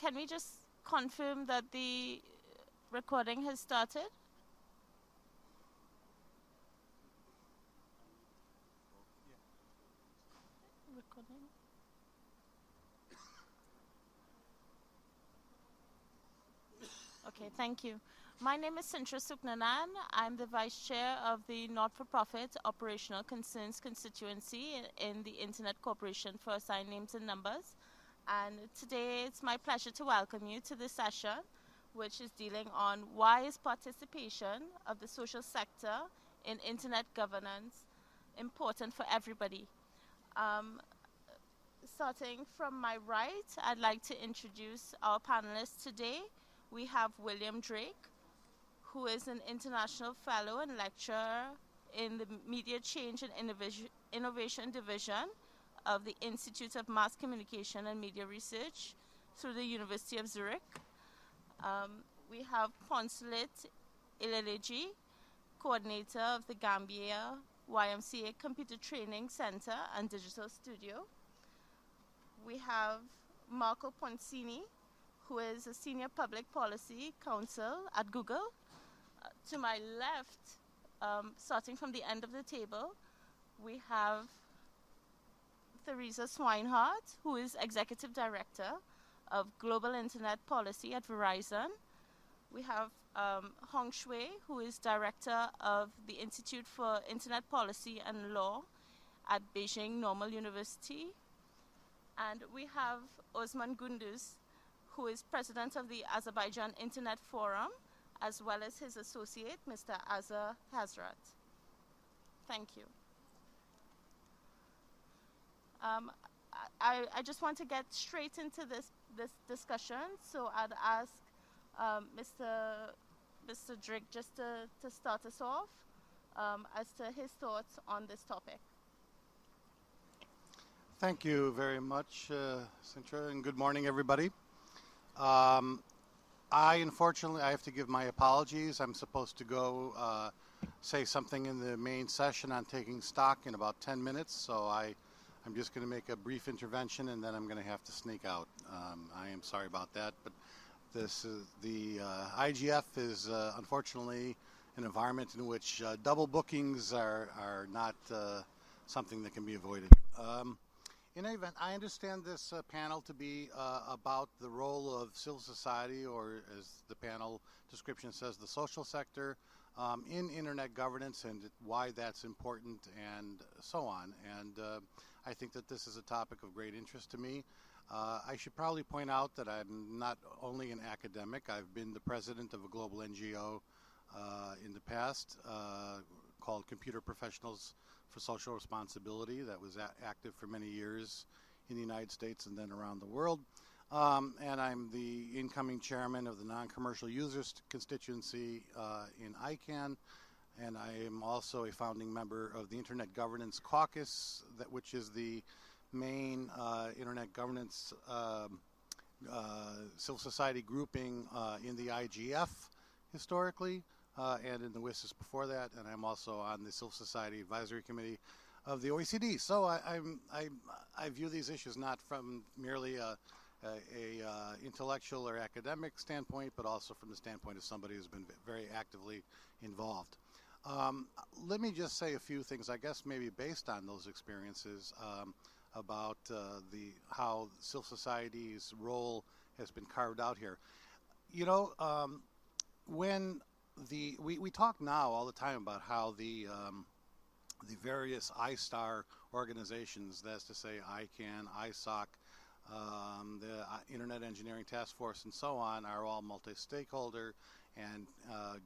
can we just confirm that the recording has started? Recording. Okay, thank you. My name is Sintra Suknanan. I'm the Vice Chair of the Not-for-Profit Operational Concerns Constituency in the Internet Corporation for Assigned Names and Numbers. And today it's my pleasure to welcome you to this session, which is dealing on why is participation of the social sector in Internet governance important for everybody. Starting from my right, I'd like to introduce our panelists today. We have William Drake, who is an international fellow and lecturer in the Media Change and Innovation Division of the Institute of Mass Communication and Media Research through the University of Zurich. We have Consulate Ileleji, coordinator of the Gambia YMCA Computer Training Center and Digital Studio. We have Marco Poncini, who is a senior public policy counsel at Google. To my left, starting from the end of the table, we have Theresa Swinehart, who is executive director of Global Internet Policy at Verizon. We have Hong Shui, who is director of the Institute for Internet Policy and Law at Beijing Normal University. And we have Osman Gunduz, who is president of the Azerbaijan Internet Forum, as well as his associate, Mr. Azar Hazrat. Thank you. I just want to get straight into this discussion, so I'd ask Mr. Drake just to start us off as to his thoughts on this topic. Thank you very much, Sintra, and good morning, everybody. Unfortunately, I have to give my apologies. I'm supposed to go say something in the main session on taking stock in about 10 minutes, so I'm just going to make a brief intervention and then I'm going to have to sneak out. I am sorry about that, but this is the IGF is unfortunately an environment in which double bookings are not something that can be avoided. In any event, I understand this panel to be about the role of civil society, or as the panel description says, the social sector, in internet governance and why that's important and so on. And I think that this is a topic of great interest to me. I should probably point out that I'm not only an academic. I've been the president of a global NGO in the past called Computer Professionals for Social Responsibility that was active for many years in the United States and then around the world. And I'm the incoming chairman of the Non-Commercial Users Constituency in ICANN, and I am also a founding member of the Internet Governance Caucus, which is the main internet governance civil society grouping in the IGF historically. And in the WSIS before that, and I'm also on the Civil Society Advisory Committee of the OECD. So I view these issues not from merely a intellectual or academic standpoint, but also from the standpoint of somebody who's been very actively involved. Let me just say a few things, I guess maybe based on those experiences, about how civil society's role has been carved out here. You know, when we talk now all the time about how the various ISTAR organizations, that's to say ICANN, ISOC, the Internet Engineering Task Force, and so on, are all multi-stakeholder and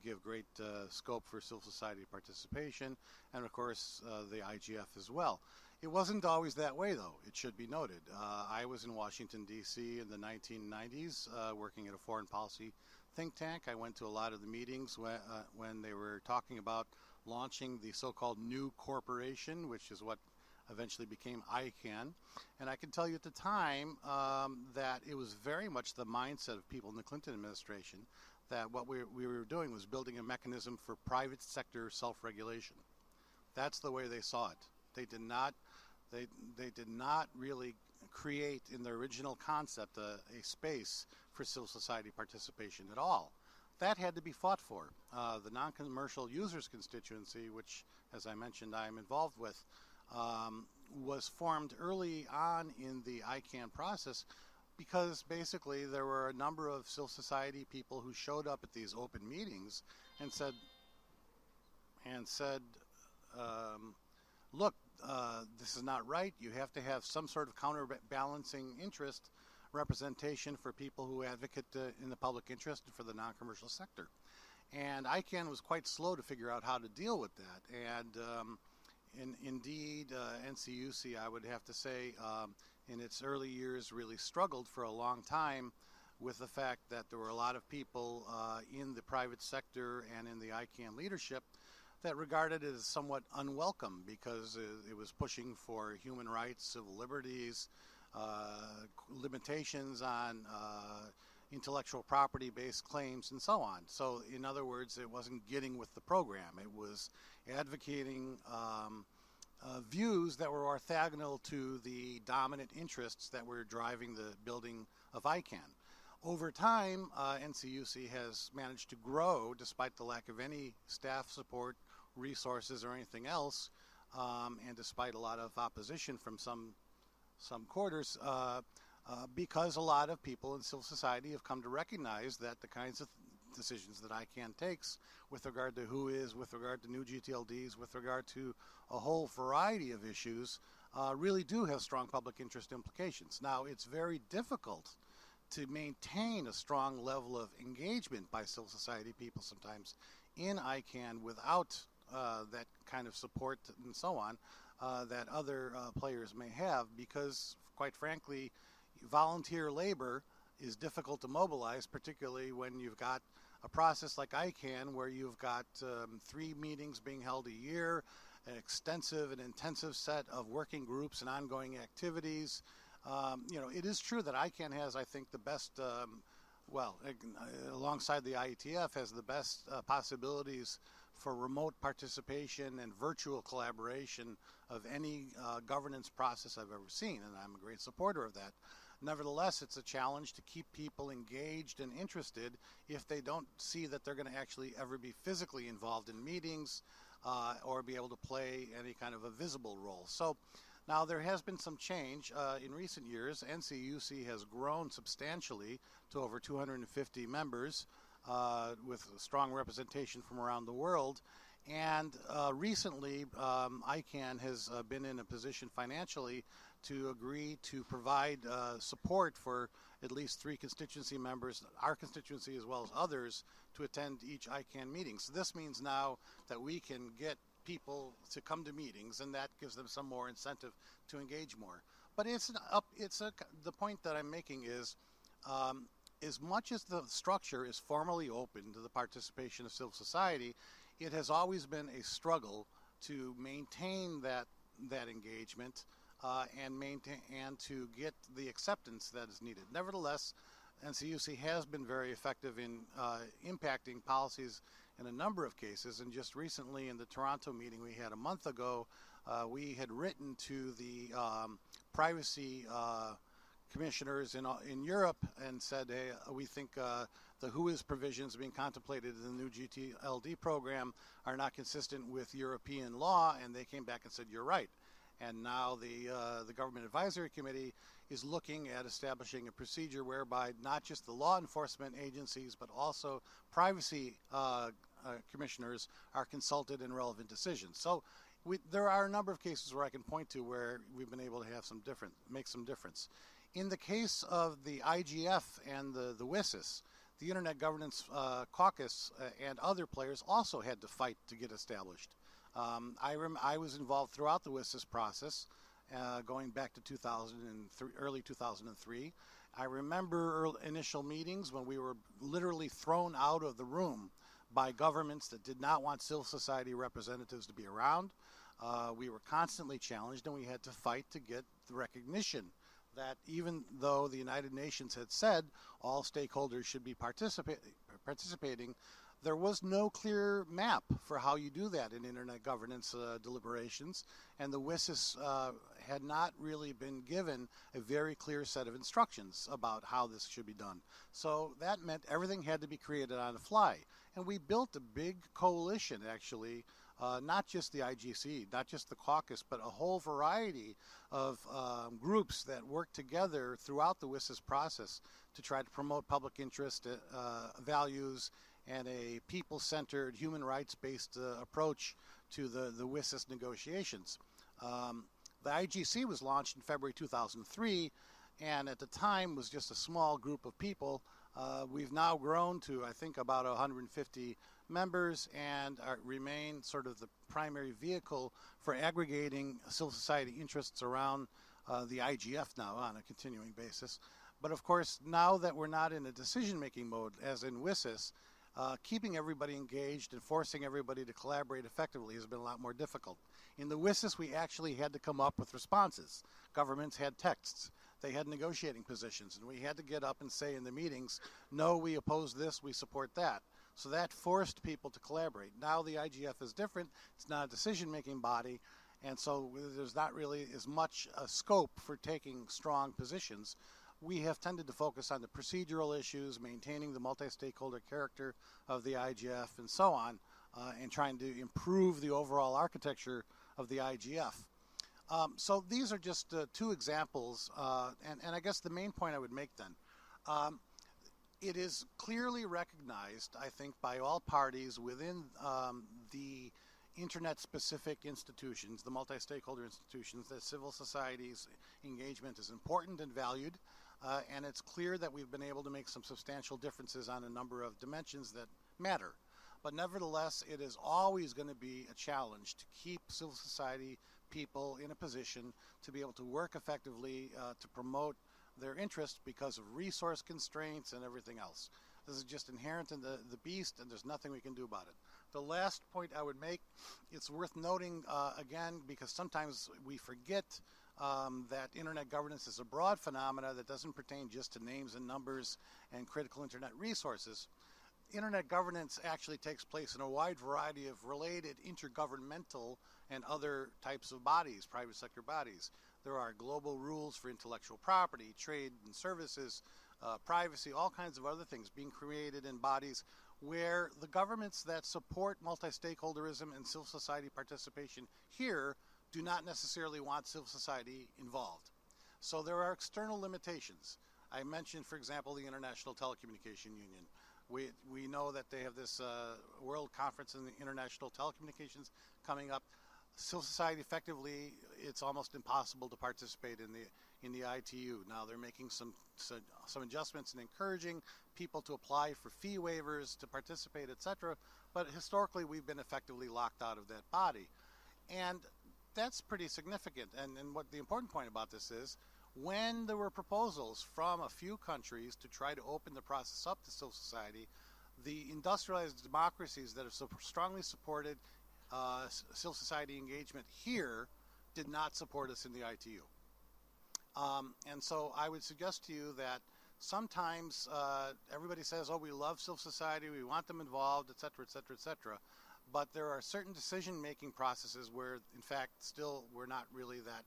give great scope for civil society participation, and of course the IGF as well. It wasn't always that way, though, it should be noted. I was in Washington, D.C. in the 1990s working at a foreign policy think tank. I went to a lot of the meetings when they were talking about launching the so-called new corporation, which is what eventually became ICANN. And I can tell you at the time that it was very much the mindset of people in the Clinton administration that what we were doing was building a mechanism for private sector self-regulation. That's the way they saw it. They did not really create in the original concept a space for for civil society participation at all. That had to be fought for. The non-commercial users constituency, which, as I mentioned, I am involved with, was formed early on in the ICANN process because basically there were a number of civil society people who showed up at these open meetings and said, look, this is not right. You have to have some sort of counterbalancing interest representation for people who advocate in the public interest for the non-commercial sector. And ICANN was quite slow to figure out how to deal with that. And indeed, NCUC, I would have to say, in its early years really struggled for a long time with the fact that there were a lot of people in the private sector and in the ICANN leadership that regarded it as somewhat unwelcome because it was pushing for human rights, civil liberties, limitations on intellectual property-based claims, and so on. So, in other words, it wasn't getting with the program. It was advocating views that were orthogonal to the dominant interests that were driving the building of ICANN. Over time, NCUC has managed to grow despite the lack of any staff support, resources, or anything else, and despite a lot of opposition from some quarters, because a lot of people in civil society have come to recognize that the kinds of decisions that ICANN takes with regard to WHOIS, with regard to new GTLDs, with regard to a whole variety of issues, really do have strong public interest implications. Now, it's very difficult to maintain a strong level of engagement by civil society people sometimes in ICANN without that kind of support and so on that other players may have, because, quite frankly, volunteer labor is difficult to mobilize, particularly when you've got a process like ICANN where you've got 3 meetings being held a year, an extensive and intensive set of working groups and ongoing activities. It is true that ICANN has, I think, the best, alongside the IETF, has the best possibilities for remote participation and virtual collaboration of any governance process I've ever seen, and I'm a great supporter of that. Nevertheless, it's a challenge to keep people engaged and interested if they don't see that they're going to actually ever be physically involved in meetings or be able to play any kind of a visible role. So now there has been some change. In recent years, NCUC has grown substantially to over 250 members with strong representation from around the world. And recently, ICANN has been in a position financially to agree to provide support for at least 3 constituency members, our constituency as well as others, to attend each ICANN meeting. So this means now that we can get people to come to meetings, and that gives them some more incentive to engage more. But the point that I'm making is, as much as the structure is formally open to the participation of civil society, it has always been a struggle to maintain that engagement and to get the acceptance that is needed. Nevertheless, NCUC has been very effective in impacting policies in a number of cases, and just recently in the Toronto meeting we had a month ago, we had written to the privacy commissioners in Europe and said, hey, we think the WHOIS provisions being contemplated in the new GTLD program are not consistent with European law, and they came back and said, you're right. And now the Government Advisory Committee is looking at establishing a procedure whereby not just the law enforcement agencies, but also privacy commissioners are consulted in relevant decisions. So there are a number of cases where I can point to where we've been able to have make some difference. In the case of the IGF and the WSIS, the Internet Governance Caucus and other players also had to fight to get established. I was involved throughout the WSIS process, going back to early 2003. I remember initial meetings when we were literally thrown out of the room by governments that did not want civil society representatives to be around. We were constantly challenged, and we had to fight to get the recognition that even though the United Nations had said all stakeholders should be participating, There was no clear map for how you do that in internet governance deliberations, and the WSIS had not really been given a very clear set of instructions about how this should be done. So that meant everything had to be created on the fly. And we built a big coalition, actually, not just the IGC, not just the caucus, but a whole variety of groups that worked together throughout the WSIS process to try to promote public interest values and a people-centered, human rights-based approach to the WSIS negotiations. The IGC was launched in February 2003, and at the time was just a small group of people. We've now grown to, I think, about 150 members and remain sort of the primary vehicle for aggregating civil society interests around the IGF now on a continuing basis. But of course, now that we're not in a decision-making mode, as in WSIS, keeping everybody engaged and forcing everybody to collaborate effectively has been a lot more difficult. In the WSIS, we actually had to come up with responses. Governments had texts. They had negotiating positions, and we had to get up and say in the meetings, no, we oppose this, we support that. So that forced people to collaborate. Now the IGF is different. It's not a decision-making body, and so there's not really as much scope for taking strong positions. We have tended to focus on the procedural issues, maintaining the multi-stakeholder character of the IGF and so on, and trying to improve the overall architecture of the IGF. So these are just two examples, and I guess the main point I would make then, it is clearly recognized, I think, by all parties within the internet-specific institutions, the multi-stakeholder institutions, that civil society's engagement is important and valued, and it's clear that we've been able to make some substantial differences on a number of dimensions that matter. But nevertheless, it is always going to be a challenge to keep civil society people in a position to be able to work effectively to promote their interest because of resource constraints and everything else. This is just inherent in the beast, and there's nothing we can do about it. The last point I would make, it's worth noting again, because sometimes we forget that internet governance is a broad phenomena that doesn't pertain just to names and numbers and critical internet resources. Internet governance actually takes place in a wide variety of related intergovernmental and other types of bodies, private sector bodies. There are global rules for intellectual property, trade and services, privacy, all kinds of other things being created in bodies where the governments that support multi-stakeholderism and civil society participation here do not necessarily want civil society involved. So there are external limitations. I mentioned, for example, the International Telecommunication Union. We know that they have this World Conference in the International Telecommunications coming up. Civil society, effectively, it's almost impossible to participate in the ITU. Now they're making some adjustments and encouraging people to apply for fee waivers to participate, etc. But historically, we've been effectively locked out of that body, and that's pretty significant. And what the important point about this is, when there were proposals from a few countries to try to open the process up to civil society, the industrialized democracies that have so strongly supported civil society engagement here did not support us in the ITU. And so I would suggest to you that sometimes everybody says, oh, we love civil society, we want them involved, et cetera, et cetera, et cetera. But there are certain decision-making processes where, in fact, still we're not really that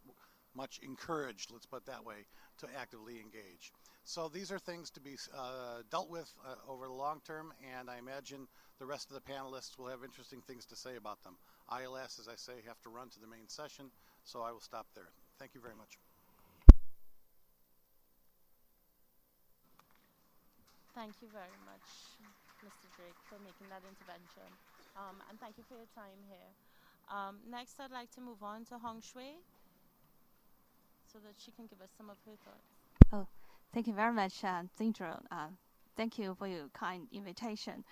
much encouraged, let's put it that way, to actively engage. So these are things to be dealt with over the long term, and I imagine the rest of the panelists will have interesting things to say about them. ILS, as I say, have to run to the main session, so I will stop there. Thank you very much. Thank you very much, Mr. Drake, for making that intervention. And thank you for your time here. Next, I'd like to move on to Hong Shui so that she can give us some of her thoughts. Oh, thank you very much, Zindra. Thank you for your kind invitation.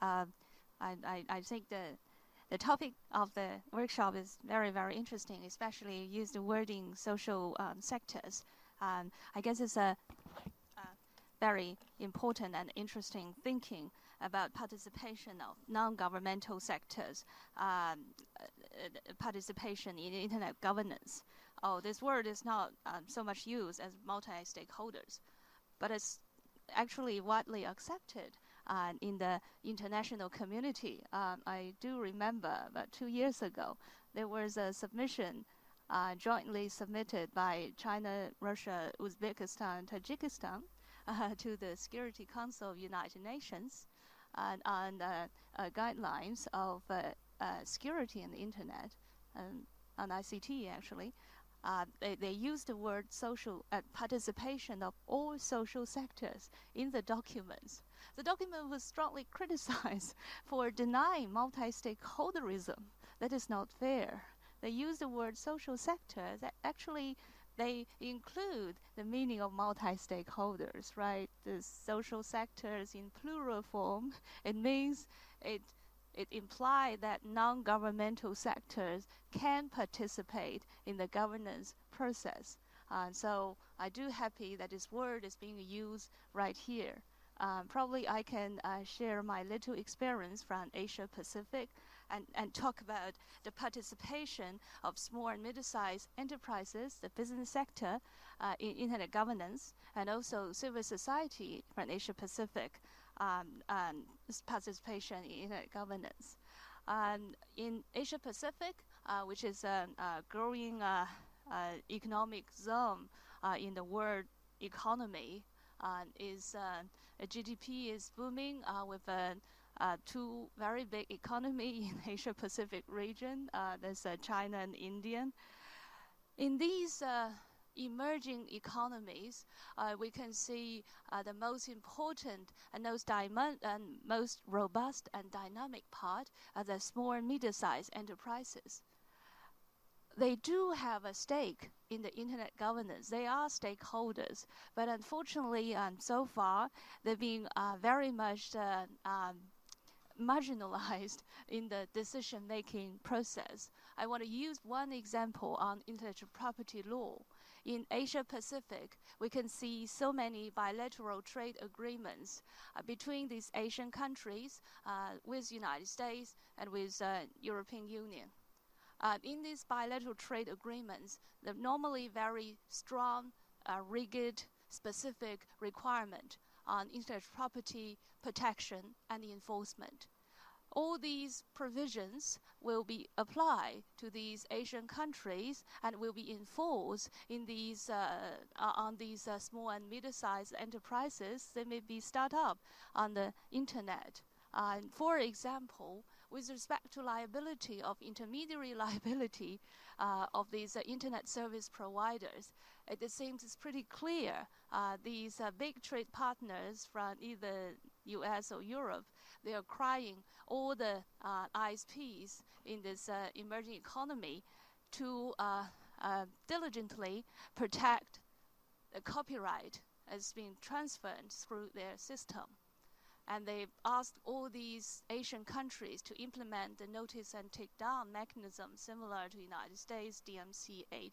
I think the topic of the workshop is very, very interesting, especially you use the wording social sectors. I guess it's a very important and interesting thinking about participation of non-governmental sectors, participation in internet governance. Oh, this word is not so much used as multi-stakeholders, but it's actually widely accepted in the international community. I do remember about 2 years ago, there was a submission jointly submitted by China, Russia, Uzbekistan, Tajikistan to the Security Council of United Nations on guidelines of security in the internet, on ICT actually. They used the word social participation of all social sectors in the documents. The document was strongly criticized for denying multi-stakeholderism. That is not fair. They use the word social sector. That actually they include the meaning of multi-stakeholders, right? The social sectors in plural form. It means it implies that non-governmental sectors can participate in the governance process. So I do happy that this word is being used right here. Probably I can share my little experience from Asia Pacific and talk about the participation of small and medium-sized enterprises, the business sector in internet governance, and also civil society from Asia Pacific participation in internet governance. In Asia Pacific, which is a growing economic zone in the world economy, GDP is booming with two very big economy in Asia Pacific region. There's China and India. In these emerging economies, we can see the most important and most robust and dynamic part are the small and medium-sized enterprises. They do have a stake in the internet governance. They are stakeholders, but unfortunately, so far, they've been very much marginalized in the decision-making process. I want to use one example on intellectual property law. In Asia Pacific, we can see so many bilateral trade agreements between these Asian countries with United States and with European Union. In these bilateral trade agreements, there are normally very strong, rigid, specific requirement on intellectual property protection and enforcement. All these provisions will be applied to these Asian countries and will be enforced in these on these small and medium-sized enterprises. They may be startup on the internet. For example, with respect to liability of intermediary liability of these internet service providers, it seems it's pretty clear these big trade partners from either US or Europe, they are crying all the ISPs in this emerging economy to diligently protect the copyright as being transferred through their system. And they've asked all these Asian countries to implement the notice and take down mechanism similar to United States DMCA.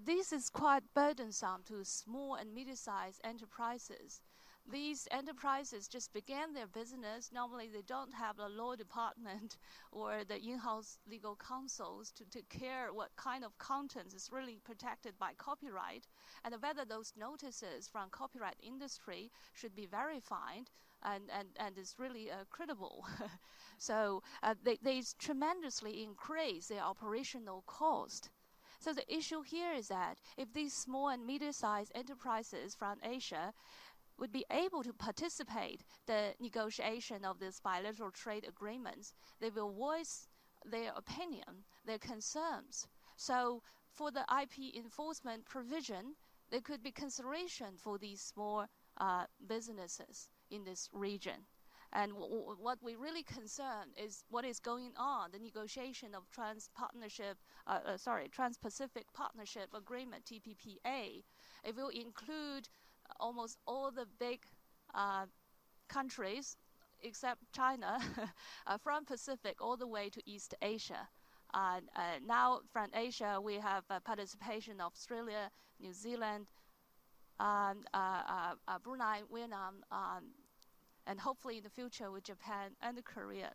This is quite burdensome to small and medium-sized enterprises. These enterprises just began their business. Normally, they don't have a law department or the in-house legal counsels to take care what kind of content is really protected by copyright, and whether those notices from copyright industry should be verified and is really credible. So they tremendously increase their operational cost. So the issue here is that if these small and medium-sized enterprises from Asia would be able to participate the negotiation of these bilateral trade agreements, they will voice their opinion, their concerns. So for the IP enforcement provision, there could be consideration for these small businesses in this region. And what we really concern is what is going on, the negotiation of Trans-Pacific Partnership Agreement, TPPA. It will include almost all the big countries, except China, from Pacific all the way to East Asia. Now from Asia, we have participation of Australia, New Zealand, Brunei, Vietnam, and hopefully in the future with Japan and Korea.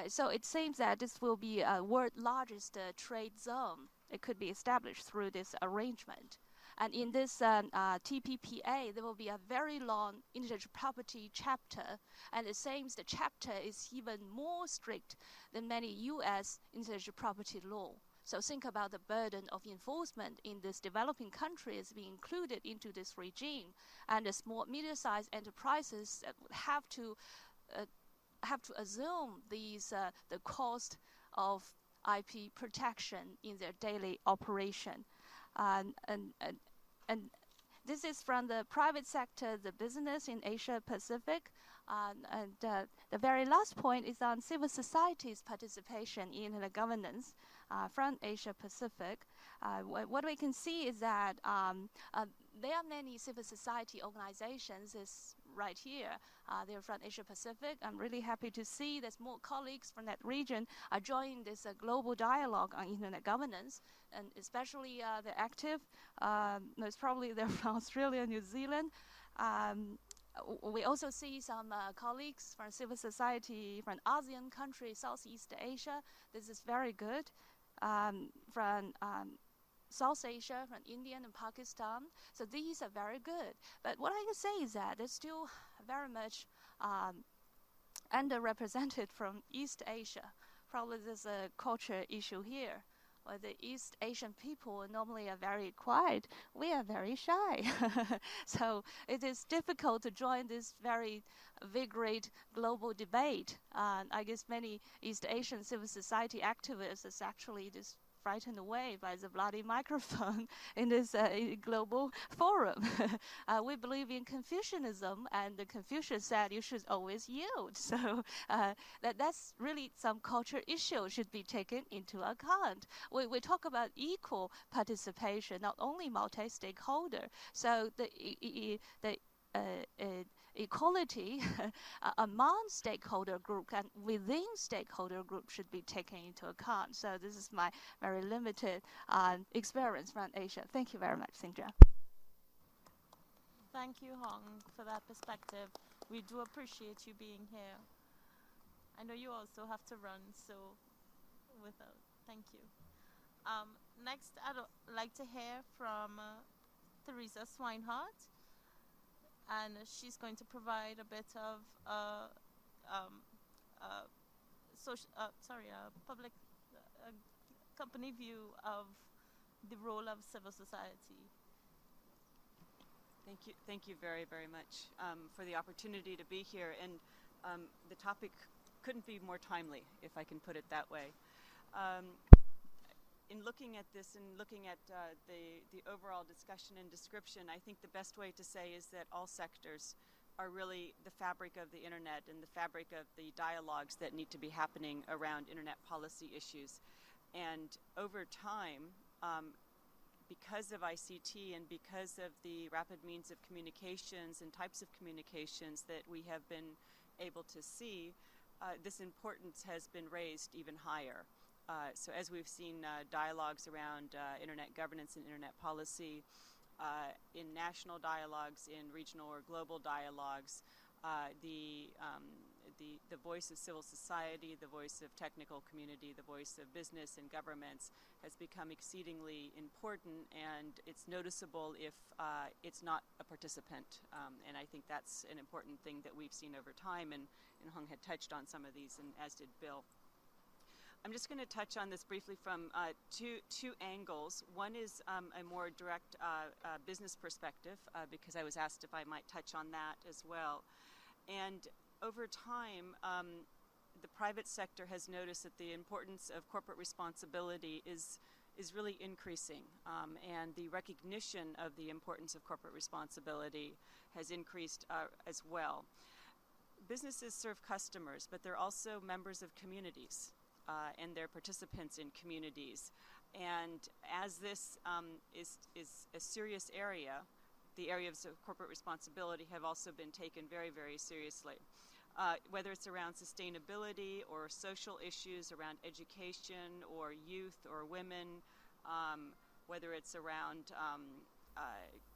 So it seems that this will be a world's largest trade zone. It could be established through this arrangement. And in this TPPA, there will be a very long intellectual property chapter, and it seems the chapter is even more strict than many U.S. intellectual property law. So think about the burden of enforcement in these developing countries being included into this regime, and the small, medium-sized enterprises that would have to assume these the cost of IP protection in their daily operation, and this is from the private sector, the business in Asia Pacific, and the very last point is on civil society's participation in the governance from Asia Pacific. What we can see is that there are many civil society organizations is right here. They're from Asia Pacific. I'm really happy to see that more colleagues from that region are joining this global dialogue on internet governance, and especially they're active. Most probably they're from Australia, New Zealand. We also see some colleagues from civil society from ASEAN countries, Southeast Asia. This is very good. From South Asia, from India and Pakistan. So these are very good. But what I can say is that they're still very much underrepresented from East Asia. Probably there's a culture issue here. Well, the East Asian people normally are very quiet. We are very shy. So it is difficult to join this very vigorous global debate. I guess many East Asian civil society activists is actually just frightened away by the bloody microphone in this global forum. We believe in Confucianism, and Confucius said you should always yield. So that's really some culture issue should be taken into account. We talk about equal participation, not only multi-stakeholder. So the equality among stakeholder group and within stakeholder group should be taken into account. So this is my very limited experience from Asia. Thank you very much, Xinjia. Thank you, Hong, for that perspective. We do appreciate you being here. I know you also have to run, so thank you. Next, I'd like to hear from Teresa Swinehart, and she's going to provide a bit of public company view of the role of civil society. Thank you very, very much for the opportunity to be here, and the topic couldn't be more timely, if I can put it that way. In looking at this and looking at the overall discussion and description, I think the best way to say is that all sectors are really the fabric of the internet and the fabric of the dialogues that need to be happening around internet policy issues. And over time, because of ICT and because of the rapid means of communications and types of communications that we have been able to see, this importance has been raised even higher. So as we've seen dialogues around internet governance and internet policy, in national dialogues, in regional or global dialogues, the voice of civil society, the voice of technical community, the voice of business and governments has become exceedingly important, and it's noticeable if it's not a participant. And I think that's an important thing that we've seen over time, and Hung had touched on some of these, and as did Bill. I'm just going to touch on this briefly from two angles. One is a more direct business perspective, because I was asked if I might touch on that as well. And over time, the private sector has noticed that the importance of corporate responsibility is really increasing, and the recognition of the importance of corporate responsibility has increased as well. Businesses serve customers, but they're also members of communities. And they're participants in communities. And as this is a serious area, the areas of corporate responsibility have also been taken very, very seriously. Whether it's around sustainability or social issues around education or youth or women, whether it's around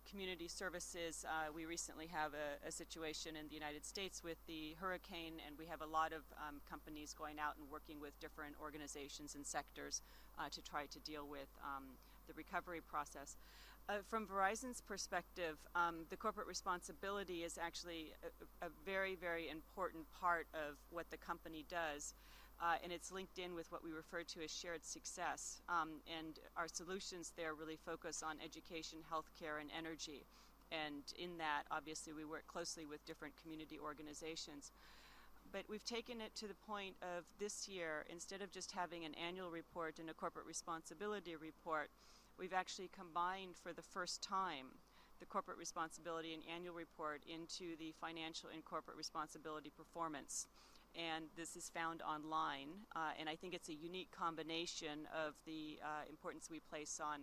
community services. We recently have a situation in the United States with the hurricane, and we have a lot of companies going out and working with different organizations and sectors to try to deal with the recovery process. From Verizon's perspective, the corporate responsibility is actually a very, very important part of what the company does. And it's linked in with what we refer to as shared success. And our solutions there really focus on education, healthcare, and energy. And in that, obviously, we work closely with different community organizations. But we've taken it to the point of this year, instead of just having an annual report and a corporate responsibility report, we've actually combined for the first time the corporate responsibility and annual report into the financial and corporate responsibility performance. And this is found online, and I think it's a unique combination of the importance we place on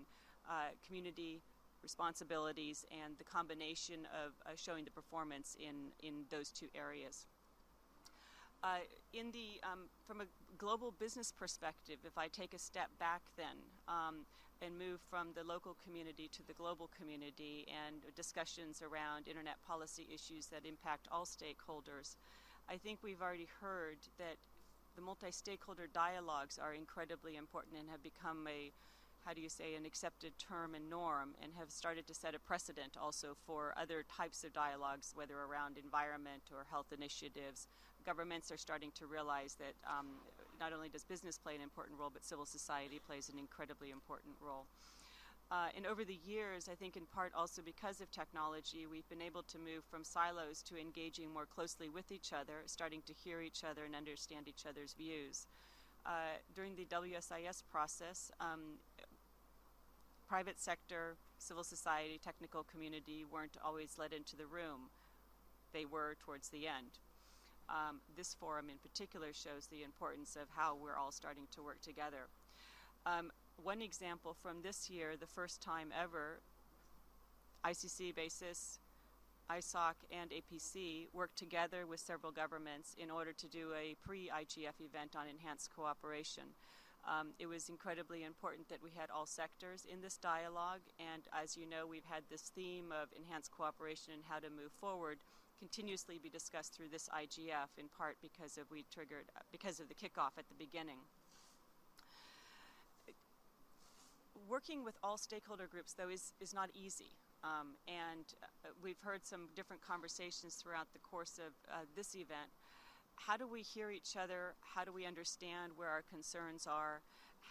community responsibilities and the combination of showing the performance in those two areas. From a global business perspective, if I take a step back then and move from the local community to the global community and discussions around internet policy issues that impact all stakeholders, I think we've already heard that the multi-stakeholder dialogues are incredibly important and have become an accepted term and norm, and have started to set a precedent also for other types of dialogues, whether around environment or health initiatives. Governments are starting to realize that not only does business play an important role, but civil society plays an incredibly important role. And over the years, I think in part also because of technology, we've been able to move from silos to engaging more closely with each other, starting to hear each other and understand each other's views. During the WSIS process, private sector, civil society, technical community weren't always let into the room. They were towards the end. This forum in particular shows the importance of how we're all starting to work together. One example from this year, the first time ever, ICC, WSIS, ISOC, and APC worked together with several governments in order to do a pre-IGF event on enhanced cooperation. It was incredibly important that we had all sectors in this dialogue, and as you know, we've had this theme of enhanced cooperation and how to move forward continuously be discussed through this IGF, in part because of the kickoff at the beginning. Working with all stakeholder groups, though, is not easy. And we've heard some different conversations throughout the course of this event. How do we hear each other? How do we understand where our concerns are?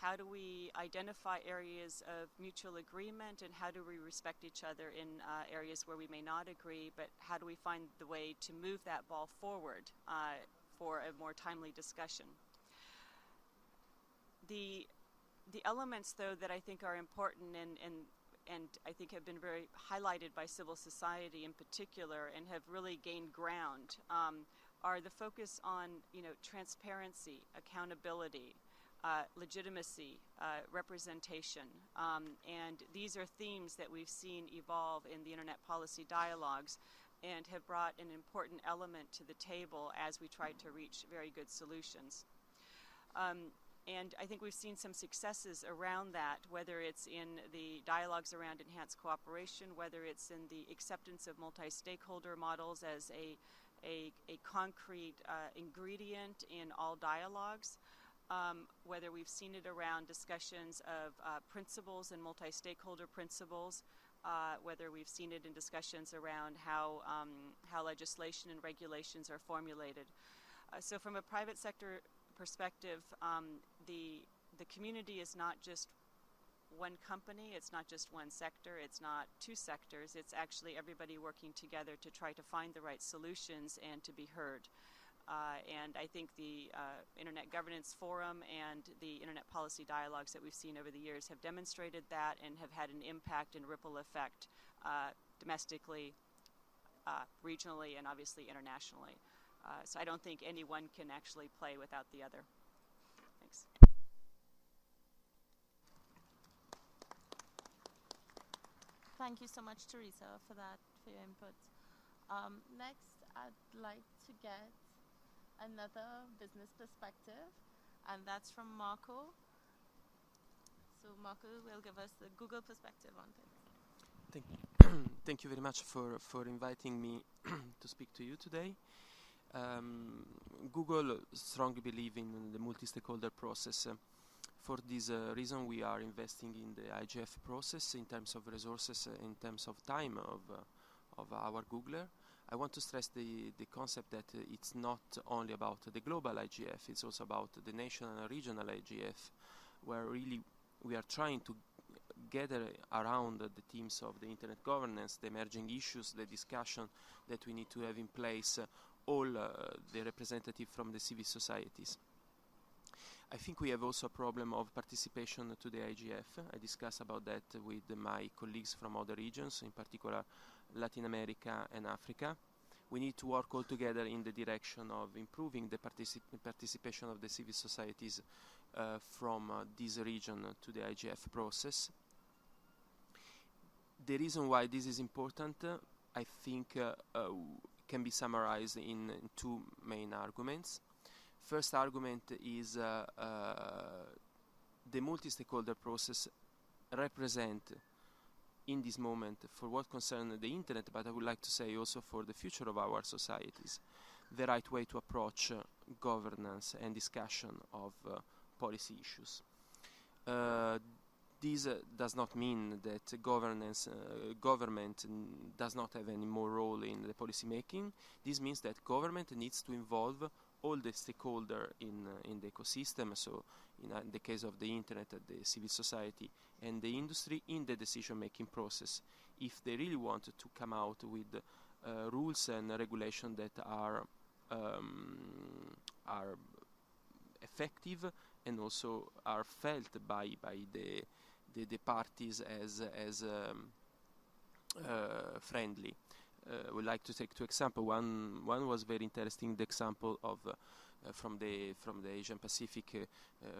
How do we identify areas of mutual agreement? And how do we respect each other in areas where we may not agree? But how do we find the way to move that ball forward for a more timely discussion? The elements, though, that I think are important and I think have been very highlighted by civil society in particular and have really gained ground are the focus on transparency, accountability, legitimacy, representation. And these are themes that we've seen evolve in the Internet policy dialogues and have brought an important element to the table as we try to reach very good solutions. And I think we've seen some successes around that, whether it's in the dialogues around enhanced cooperation, whether it's in the acceptance of multi-stakeholder models as a concrete ingredient in all dialogues, whether we've seen it around discussions of principles and multi-stakeholder principles, whether we've seen it in discussions around how legislation and regulations are formulated. So from a private sector perspective, the community is not just one company, it's not just one sector, it's not two sectors, it's actually everybody working together to try to find the right solutions and to be heard. And I think the Internet Governance Forum and the Internet Policy Dialogues that we've seen over the years have demonstrated that and have had an impact and ripple effect domestically, regionally, and obviously internationally. So I don't think any one can actually play without the other. Thanks. Thank you so much, Teresa, for your input. Next, I'd like to get another business perspective, and that's from Marco. So Marco will give us the Google perspective on things. Thank you very much for inviting me to speak to you today. Google strongly believes in the multi-stakeholder process For this reason, we are investing in the IGF process in terms of resources, in terms of time of our Googler. I want to stress the concept that it's not only about the global IGF, it's also about the national and regional IGF, where really we are trying to gather around the themes of the internet governance, the emerging issues, the discussion that we need to have in place, all the representatives from the civil societies. I think we have also a problem of participation to the IGF. I discussed about that with my colleagues from other regions, in particular Latin America and Africa. We need to work all together in the direction of improving the participation of the civil societies from this region to the IGF process. The reason why this is important, I think, can be summarized in two main arguments. First argument is the multi-stakeholder process represent in this moment, for what concerns the internet, but I would like to say also for the future of our societies, the right way to approach governance and discussion of policy issues. This does not mean that government does not have any more role in the policy making. This means that government needs to involve all the stakeholders in the ecosystem, so in the case of the internet, the civil society and the industry in the decision-making process, if they really want to come out with rules and regulations that are effective and also are felt by the parties as friendly. We'd like to take two examples. One was very interesting. The example of from the Asian Pacific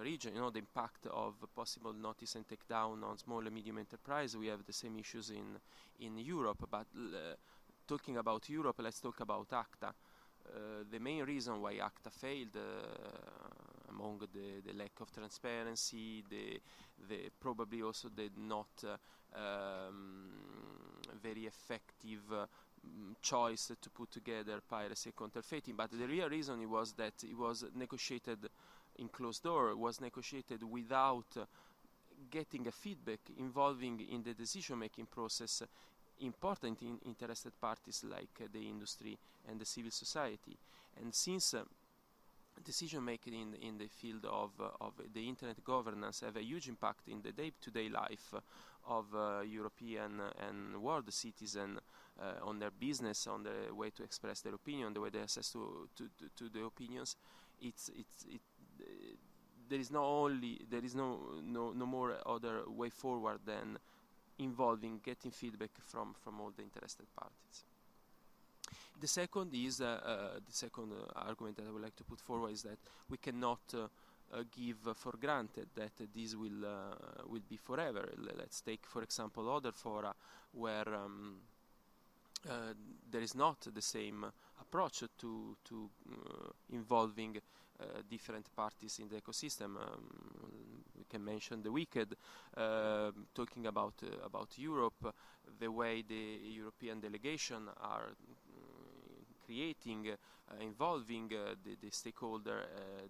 region. You know, the impact of possible notice and takedown on small and medium enterprise. We have the same issues in Europe. But talking about Europe, let's talk about ACTA. The main reason why ACTA failed, among the lack of transparency, the probably also the not very effective choice to put together piracy and counterfeiting, but the real reason it was that it was negotiated in closed door, it was negotiated without getting a feedback involving in the decision-making process important interested parties like the industry and the civil society. And since decision-making in the field of the internet governance have a huge impact in the day-to-day life of European and world citizens on their business, on the way to express their opinion, the way they access to the opinions, there is no more other way forward than involving getting feedback from all the interested parties. The second is the second argument that I would like to put forward is that we cannot give for granted that this will be forever. Let's take, for example, other fora where there is not the same approach to involving different parties in the ecosystem. We can mention the WCAG, talking about Europe, the way the European delegation are creating, involving the stakeholder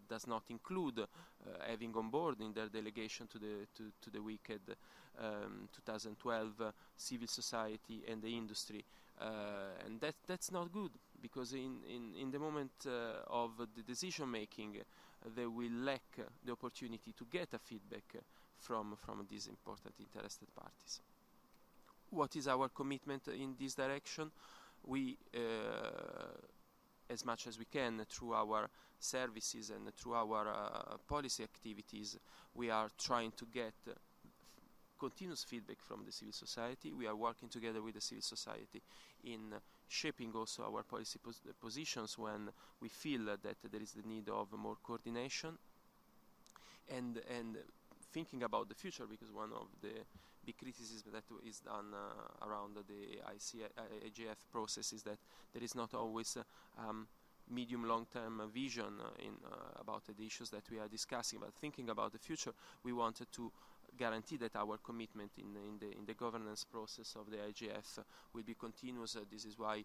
does not include having on board in their delegation to the WCAG 2012 civil society and the industry, and that's not good, because in the moment of the decision making they will lack the opportunity to get a feedback from these important interested parties. What is our commitment in this direction? We, as much as we can through our services and through our policy activities, we are trying to get continuous feedback from the civil society. We are working together with the civil society in shaping also our policy positions when we feel that there is the need of more coordination and thinking about the future, because one of the big criticism that is done around the IGF process is that there is not always medium long-term vision in about the issues that we are discussing. But thinking about the future, we wanted to guarantee that our commitment in the governance process of the IGF will be continuous. This is why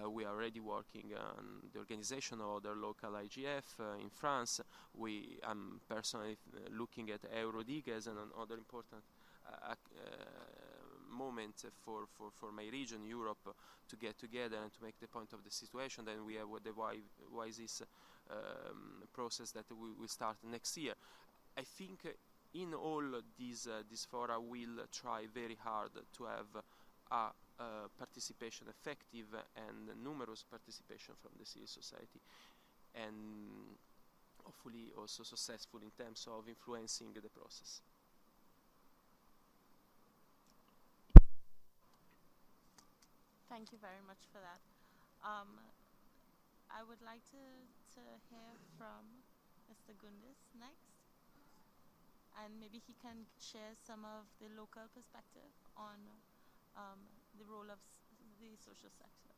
we are already working on the organization of other local IGF in France. I'm personally looking at Eurodig as another important moment for my region, Europe, to get together and to make the point of the situation. Then we have the WSIS process that we will start next year. I think in all these fora will try very hard to have a participation, effective and numerous participation from the civil society, and hopefully also successful in terms of influencing the process. Thank you very much for that. I would like to hear from Mr. Gundis next, and maybe he can share some of the local perspective on the role of the social sector.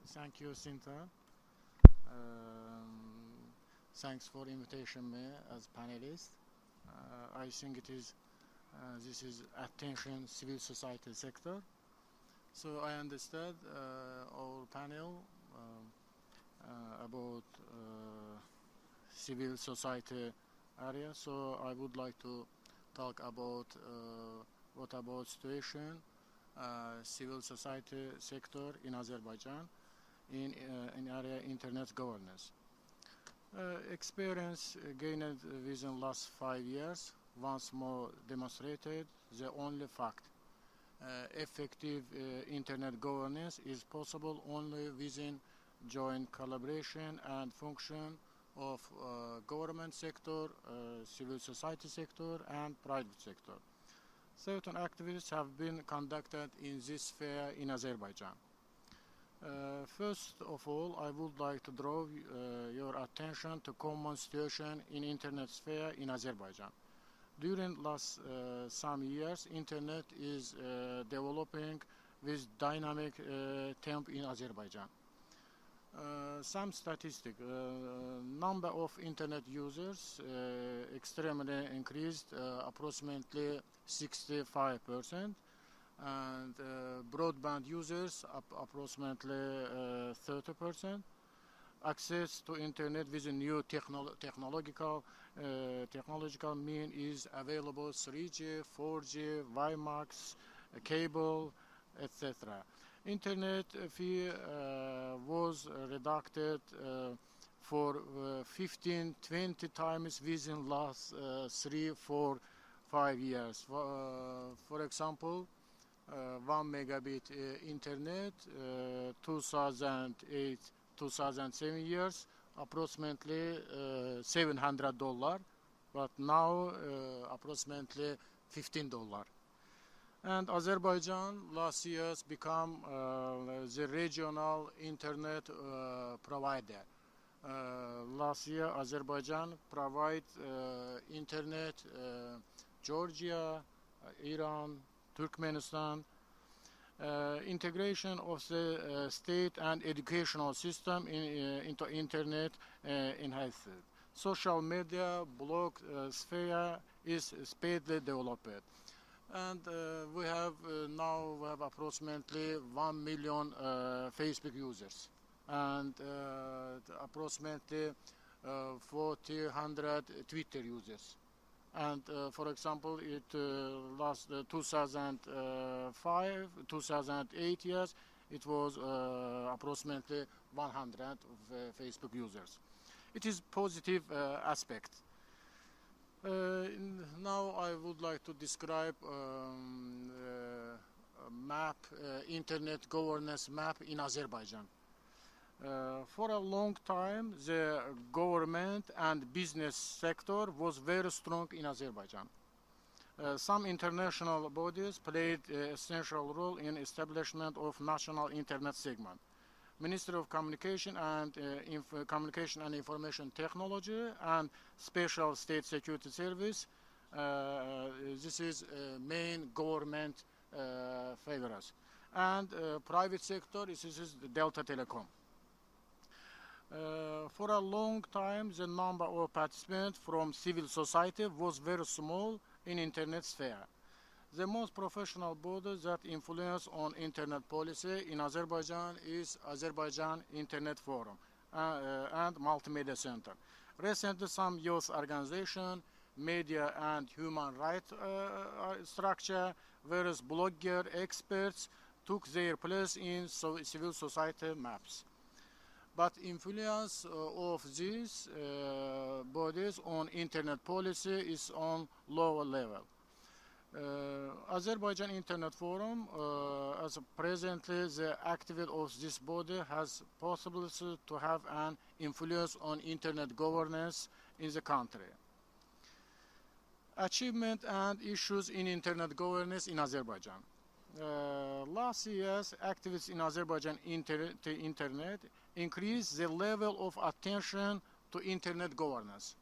Thank you, Sinta. Thanks for invitation me as panelist. I think this is attention civil society sector. So I understood our panel about civil society area. So I would like to talk about what about situation civil society sector in Azerbaijan in area internet governance. Experience gained within last 5 years once more demonstrated the only fact effective internet governance is possible only within joint collaboration and function of government sector, civil society sector and private sector. Certain activities have been conducted in this sphere in Azerbaijan. First of all, I would like to draw your attention to common situation in internet sphere in Azerbaijan. During last some years, internet is developing with dynamic tempo in Azerbaijan. Some statistic, number of internet users extremely increased, approximately 65%, and broadband users approximately 30%. Access to internet with a new technological mean is available: 3G, 4G, WiMAX, cable, etc. Internet fee was reduced for 15-20 times within last 3-4-5 years. For example, 1 megabit internet 2008-2007 years approximately $700, but now approximately $15. And Azerbaijan last year become the regional internet provider. Last year Azerbaijan provide internet Georgia, Iran, Turkmenistan. Integration of the state and educational system into internet enhanced. Social media blog sphere is speedily developed, and we have now approximately 1 million Facebook users and approximately 400 Twitter users. And for example, it last 2008 years, it was approximately 100 of Facebook users. It is positive aspect. Now I would like to describe map, internet governance map in Azerbaijan. For a long time, the government and business sector was very strong in Azerbaijan. Some international bodies played an essential role in establishment of national internet segment. Ministry of Communication and Communication and Information Technology and Special State Security Service. This is main government figures. And private sector, this is Delta Telecom. For a long time, the number of participants from civil society was very small in internet sphere. The most professional body that influence on internet policy in Azerbaijan is Azerbaijan Internet Forum and Multimedia Center. Recently, some youth organization, media and human rights structure, various blogger experts took their place in civil society maps. But influence of these bodies on internet policy is on lower level. Azerbaijan Internet Forum, as presently the activity of this body has possibility to have an influence on internet governance in the country. Achievement and issues in internet governance in Azerbaijan. Last year's activities in Azerbaijan internet increased the level of attention to internet governance.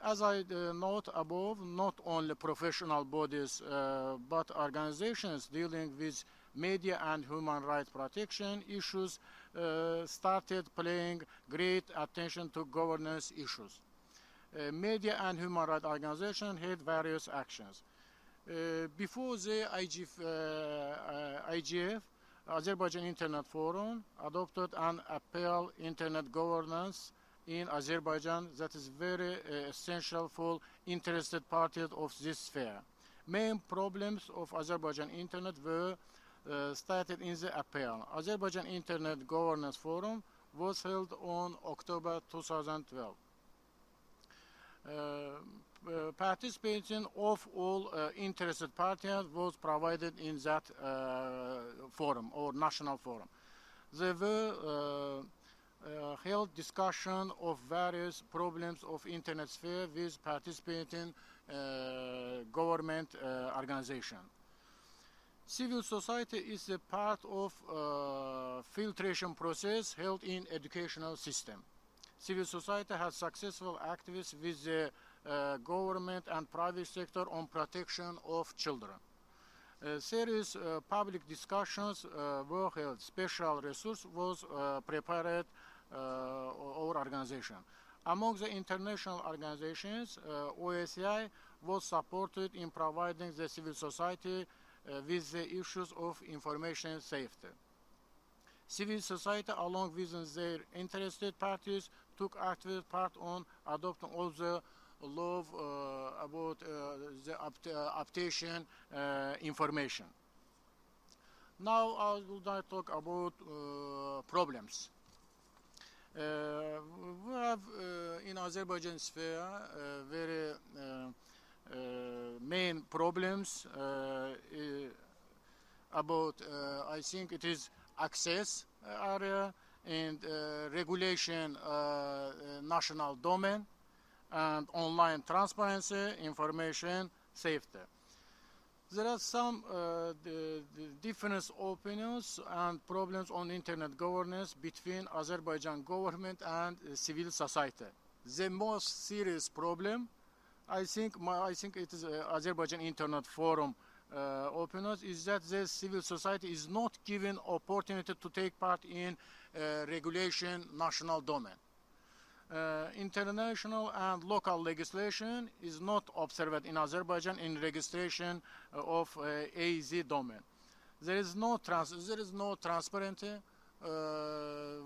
As I note above, not only professional bodies but organizations dealing with media and human rights protection issues started paying great attention to governance issues. Media and human rights organizations had various actions. Before the IGF, Azerbaijan Internet Forum adopted an appeal internet governance in Azerbaijan that is very essential for interested parties of this sphere. Main problems of Azerbaijan Internet were stated in the appeal. Azerbaijan Internet Governance Forum was held on October 2012. Participation of all interested parties was provided in that forum or national forum. There were held discussion of various problems of internet sphere with participating government organization. Civil society is a part of filtration process held in educational system. Civil society has successful activities with the government and private sector on protection of children. Serious public discussions were held. Special resource was prepared our organization. Among the international organizations, OSCE was supported in providing the civil society with the issues of information safety. Civil society, along with their interested parties, took active part on adopting all the law about the updation information. Now I would like to talk about problems. We have in Azerbaijan sphere very main problems about I think it is access area and regulation national domain and online transparency, information safety. There are some different opinions and problems on internet governance between Azerbaijan government and civil society. The most serious problem, I think it is Azerbaijan Internet Forum opinions, is that the civil society is not given opportunity to take part in regulation national domain. International and local legislation is not observed in Azerbaijan in registration of AZ domain. There is no transparency.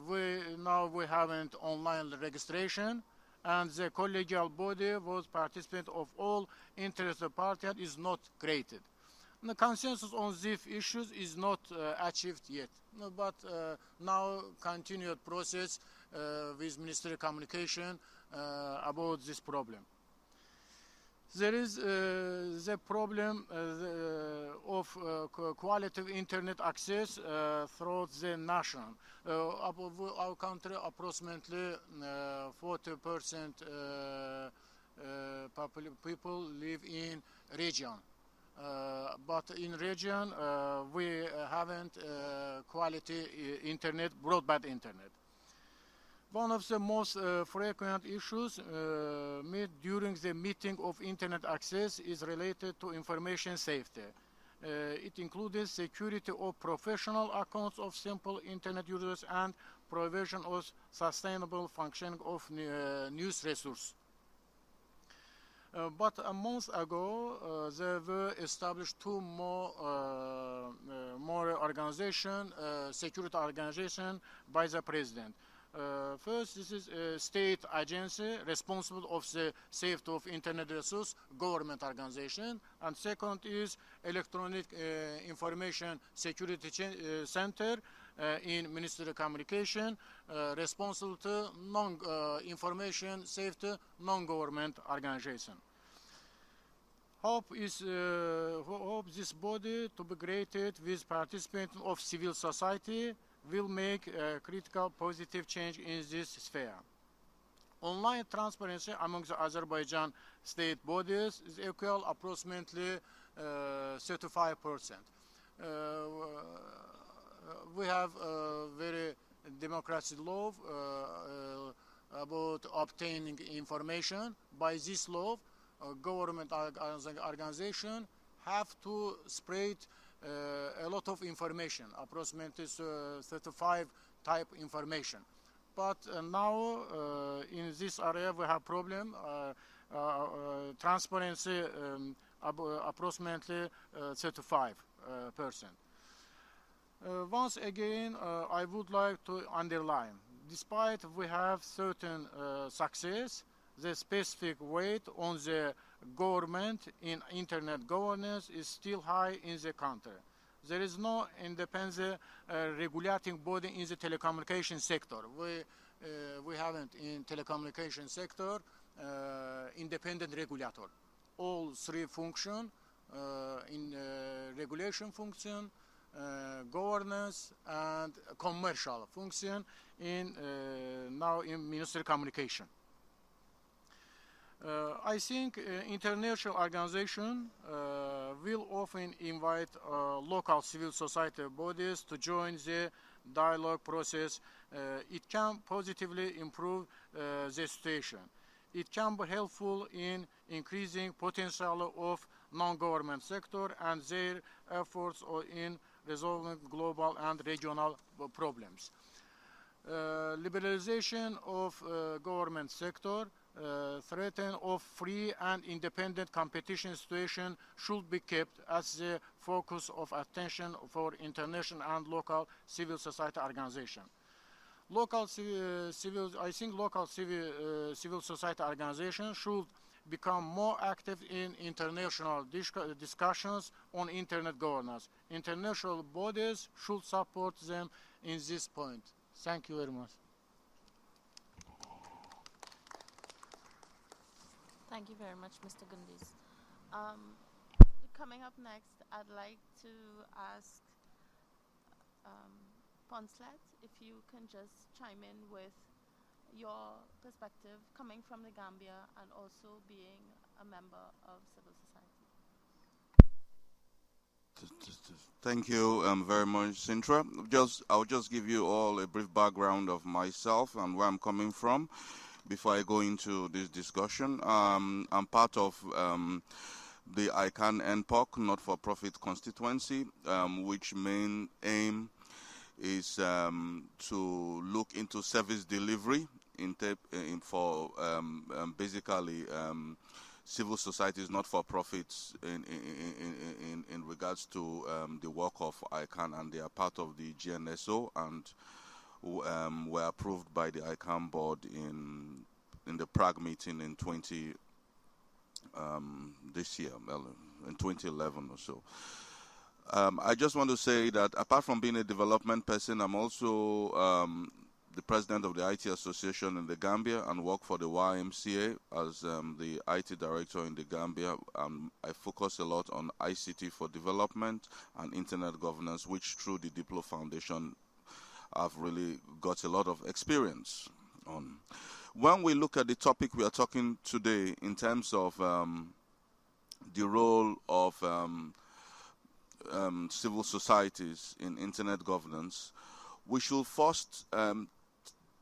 We haven't online registration, and the collegial body was participant of all interested parties is not created. The consensus on these issues is not achieved yet, but now continued process with Ministry of Communication about this problem. There is the problem of quality of internet access throughout the nation. Our country, approximately 40% people live in region. But in region, we haven't quality internet, broadband internet. One of the most frequent issues met during the meeting of internet access is related to information safety. It included security of professional accounts of simple internet users and provision of sustainable functioning of news resource. But a month ago, there were established two more security organization by the president. First, this is a state agency responsible of the safety of internet resource, government organization, and second is electronic information security center in Ministry of Communication, responsible to information safety non-government organization. Hope this body to be created with participation of civil society will make a critical positive change in this sphere. Online transparency among the Azerbaijan state bodies is equal approximately 35%. We have a very democratic law about obtaining information. By this law, government organization have to spread a lot of information, approximately 35 type information. But now in this area we have problem, transparency approximately 35%. Once again, I would like to underline, despite we have certain success, the specific weight on the government in internet governance is still high in the country. There is no independent regulating body in the telecommunication sector. We haven't in telecommunication sector independent regulator. All three function in regulation function, governance and commercial function in now in Ministry of Communication. I think international organizations will often invite local civil society bodies to join the dialogue process. It can positively improve the situation. It can be helpful in increasing potential of non-government sector and their efforts in resolving global and regional problems. Liberalization of government sector, threat of free and independent competition situation should be kept as the focus of attention for international and local civil society organizations. I think local civil society organizations should become more active in international discussions on internet governance. International bodies should support them in this point. Thank you very much. Thank you very much, Mr. Gundis. Coming up next, I'd like to ask Ponslet if you can just chime in with your perspective coming from the Gambia and also being a member of civil society. Thank you very much, Sintra. I'll just give you all a brief background of myself and where I'm coming from before I go into this discussion. I'm part of the ICANN NPOC, not-for-profit constituency, which main aim is to look into service delivery for basically civil societies, not-for-profits in regards to the work of ICANN, and they are part of the GNSO and were approved by the ICANN board in the Prague meeting in this year, in 2011 or so. I just want to say that apart from being a development person, I'm also the president of the IT Association in the Gambia and work for the YMCA as the IT director in the Gambia. I focus a lot on ICT for development and internet governance, which through the Diplo Foundation I've really got a lot of experience on. When we look at the topic we are talking today in terms of the role of civil societies in internet governance, we should first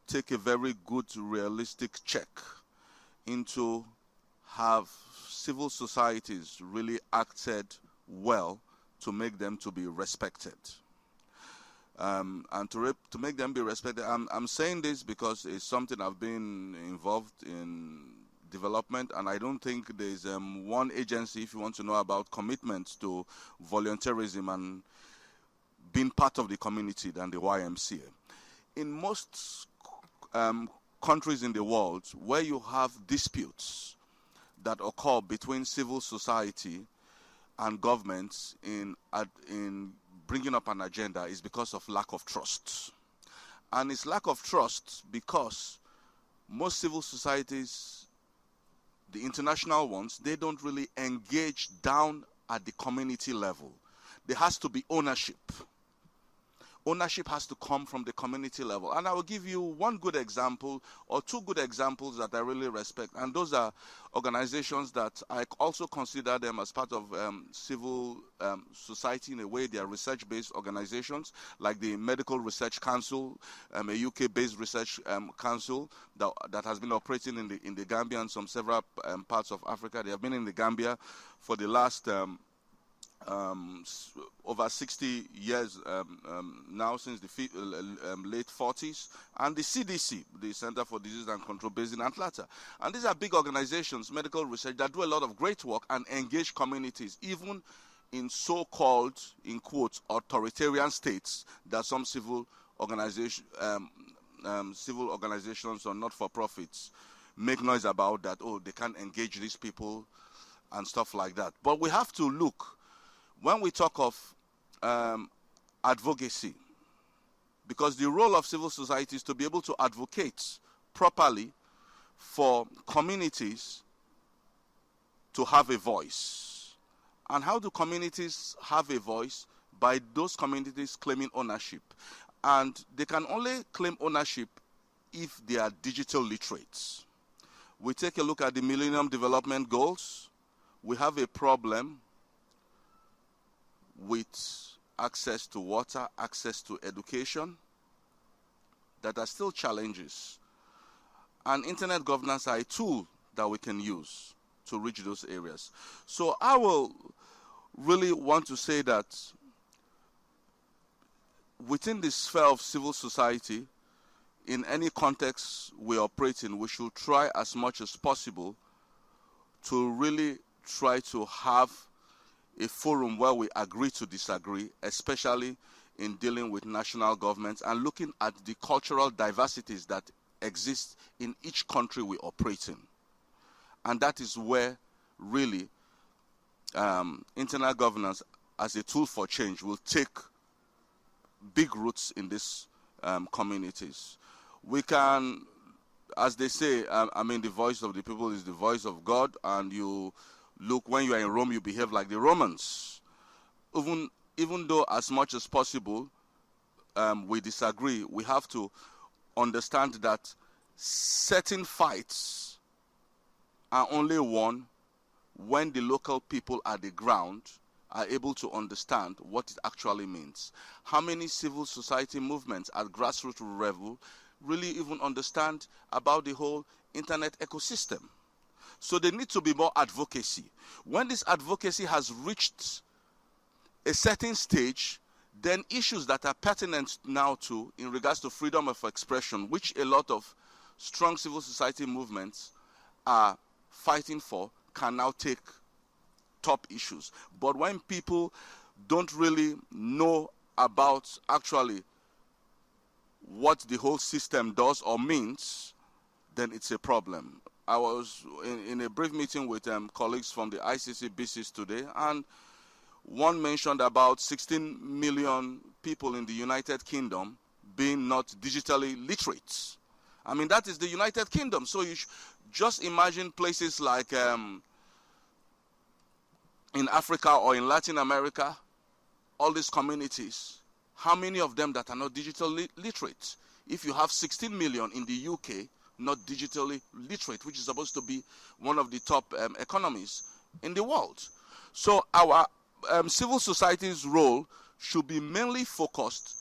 take a very good realistic check into have civil societies really acted well to make them to be respected. and to make them be respected. I'm saying this because it's something I've been involved in development, and I don't think there's one agency, if you want to know about commitment to volunteerism and being part of the community, than the YMCA. In most countries in the world where you have disputes that occur between civil society and governments in bringing up an agenda, is because of lack of trust. And it's lack of trust because most civil societies, the international ones, they don't really engage down at the community level. There has to be ownership. Ownership has to come from the community level. And I will give you one good example, or two good examples that I really respect. And those are organizations that I also consider them as part of civil society in a way. They are research-based organizations, like the Medical Research Council, a UK-based research council that has been operating in the Gambia and some several parts of Africa. They have been in the Gambia for the last over 60 years now, since the late 40s, and the CDC, the Center for Disease and Control, based in Atlanta. And these are big organizations, medical research, that do a lot of great work and engage communities, even in so-called, in quotes, authoritarian states that some civil organizations or not-for-profits make noise about, that, oh, they can't engage these people and stuff like that. But we have to look, when we talk of advocacy, because the role of civil society is to be able to advocate properly for communities to have a voice. And how do communities have a voice? By those communities claiming ownership. And they can only claim ownership if they are digital literates. We take a look at the Millennium Development Goals. We have a problem with access to water, access to education, that are still challenges. And internet governance are a tool that we can use to reach those areas. So I will really want to say that within the sphere of civil society, in any context we operate in, we should try as much as possible to really try to have a forum where we agree to disagree, especially in dealing with national governments and looking at the cultural diversities that exist in each country we operate in. And that is where really internal governance as a tool for change will take big roots in these communities. We can, as they say, the voice of the people is the voice of God, and you look, when you are in Rome, you behave like the Romans. Even though as much as possible we disagree, we have to understand that certain fights are only won when the local people at the ground are able to understand what it actually means. How many civil society movements at grassroots level really even understand about the whole internet ecosystem? So there needs to be more advocacy. When this advocacy has reached a certain stage, then issues that are pertinent now to, in regards to freedom of expression, which a lot of strong civil society movements are fighting for, can now take top issues. But when people don't really know about actually what the whole system does or means, then it's a problem. I was in a brief meeting with colleagues from the ICC today, and one mentioned about 16 million people in the United Kingdom being not digitally literate. I mean, that is the United Kingdom. So you just imagine places like in Africa or in Latin America, all these communities, how many of them that are not digitally literate? If you have 16 million in the UK not digitally literate, which is supposed to be one of the top economies in the world. So our civil society's role should be mainly focused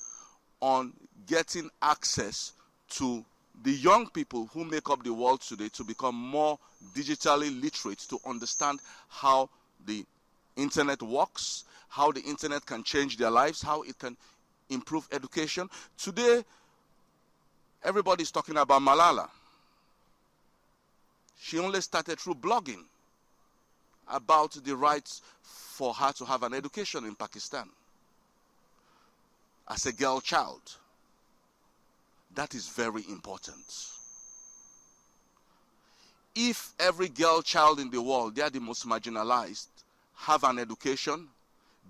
on getting access to the young people who make up the world today to become more digitally literate, to understand how the internet works, how the internet can change their lives, how it can improve education. Today, everybody's talking about Malala. She only started through blogging about the rights for her to have an education in Pakistan as a girl child. That is very important. If every girl child in the world, they are the most marginalized, have an education,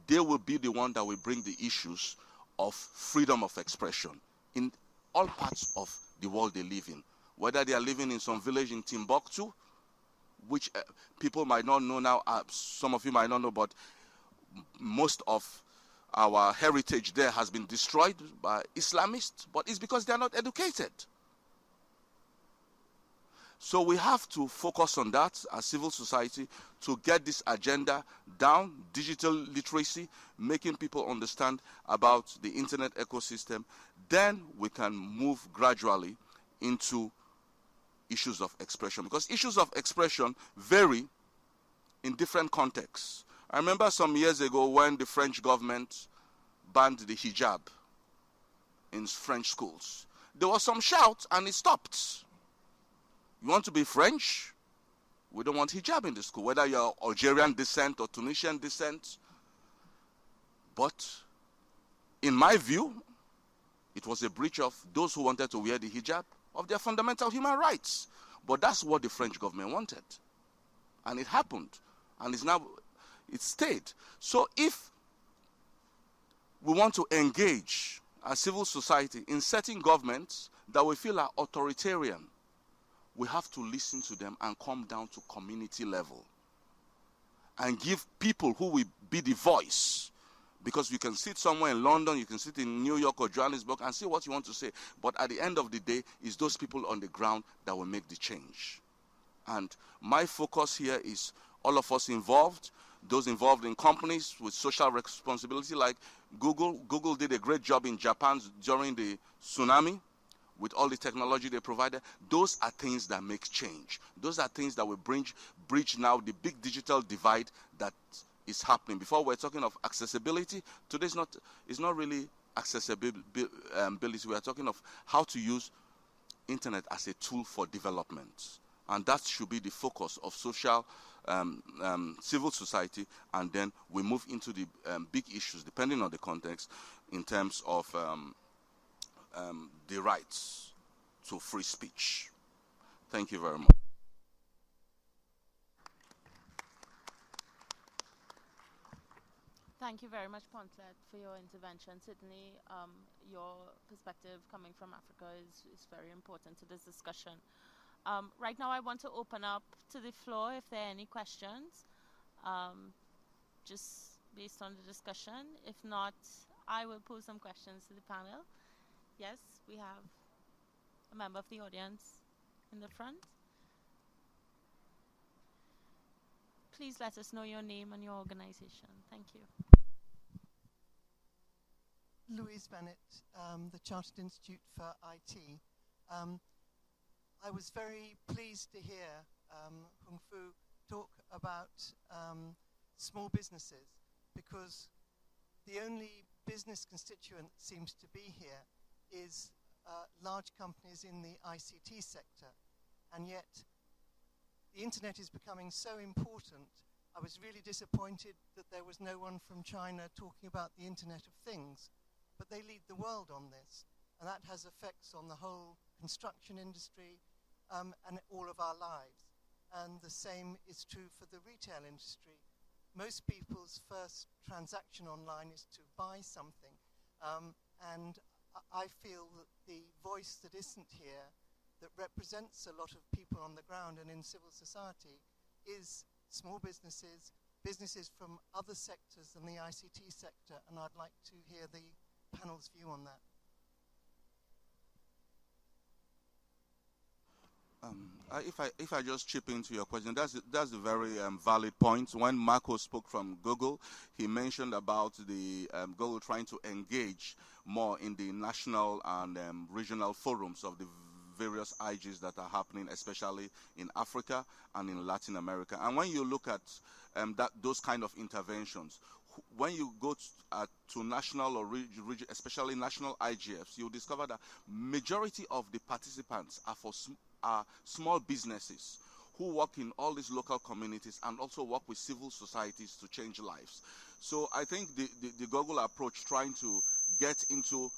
they will be the one that will bring the issues of freedom of expression in all parts of the world they live in. Whether they are living in some village in Timbuktu, which people might not know now, some of you might not know, but most of our heritage there has been destroyed by Islamists, but it's because they are not educated. So we have to focus on that as civil society to get this agenda down, digital literacy, making people understand about the internet ecosystem. Then we can move gradually into issues of expression, because issues of expression vary in different contexts. I remember some years ago when the French government banned the hijab in French schools. There was some shout and it stopped. You want to be French? We don't want hijab in the school, whether you're Algerian descent or Tunisian descent. But in my view, it was a breach of those who wanted to wear the hijab of their fundamental human rights. But that's what the French government wanted. And it happened. And it stayed. So if we want to engage as civil society in setting governments that we feel are authoritarian, we have to listen to them and come down to community level and give people who will be the voice. Because you can sit somewhere in London, you can sit in New York or Johannesburg and say what you want to say. But at the end of the day, it's those people on the ground that will make the change. And my focus here is all of us involved, those involved in companies with social responsibility like Google. Google did a great job in Japan during the tsunami with all the technology they provided. Those are things that make change. Those are things that will bridge now the big digital divide that is happening. Before we're talking of accessibility, today is not really accessibility. We are talking of how to use internet as a tool for development. And that should be the focus of social civil society, and then we move into the big issues, depending on the context, in terms of the rights to free speech. Thank you very much. Thank you very much, Ponset, for your intervention. Certainly, your perspective coming from Africa is very important to this discussion. Right now, I want to open up to the floor if there are any questions, just based on the discussion. If not, I will pose some questions to the panel. Yes, we have a member of the audience in the front. Please let us know your name and your organization. Thank you. Louise Bennett, the Chartered Institute for IT. I was very pleased to hear Hung Fu talk about small businesses, because the only business constituent that seems to be here is large companies in the ICT sector. And yet, the internet is becoming so important. I was really disappointed that there was no one from China talking about the Internet of Things. But they lead the world on this, and that has effects on the whole construction industry and all of our lives. And the same is true for the retail industry. Most people's first transaction online is to buy something, and I feel that the voice that isn't here, that represents a lot of people on the ground and in civil society, is small businesses, businesses from other sectors than the ICT sector, and I'd like to hear the panel's view on that. If I just chip into your question, that's a very valid point. When Marco spoke from Google, he mentioned about the Google trying to engage more in the national and regional forums of the various IGs that are happening, especially in Africa and in Latin America. And when you look at those kind of interventions, when you go to national or especially national IGFs, you'll discover that majority of the participants are small businesses who work in all these local communities and also work with civil societies to change lives. So I think the Google approach, trying to get into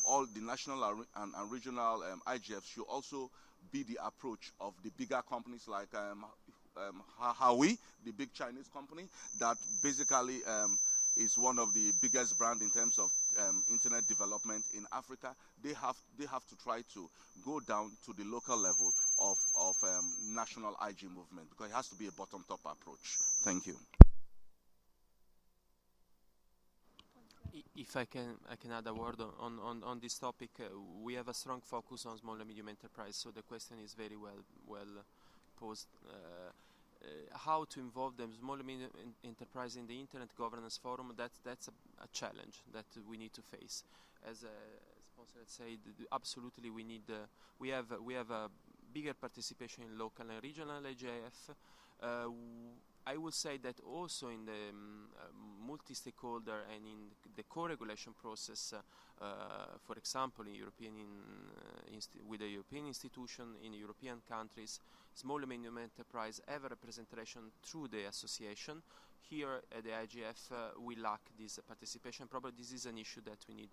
all the national and regional IGFs, should also be the approach of the bigger companies like Huawei, the big Chinese company that basically is one of the biggest brand in terms of internet development in Africa. They have to try to go down to the local level of national IG movement, because it has to be a bottom-top approach. Thank you. If I can add a word on this topic. We have a strong focus on small and medium enterprise, so the question is very well posed. How to involve them, small and medium enterprise, in the Internet Governance Forum? That's a challenge that we need to face. As sponsor had said, absolutely we have a bigger participation in local and regional IGF. I would say that also in the multi-stakeholder and in the co-regulation process, for example, in with the European institution, in European countries, small and medium enterprise have a representation through the association. Here at the IGF, we lack this participation. Probably this is an issue that we need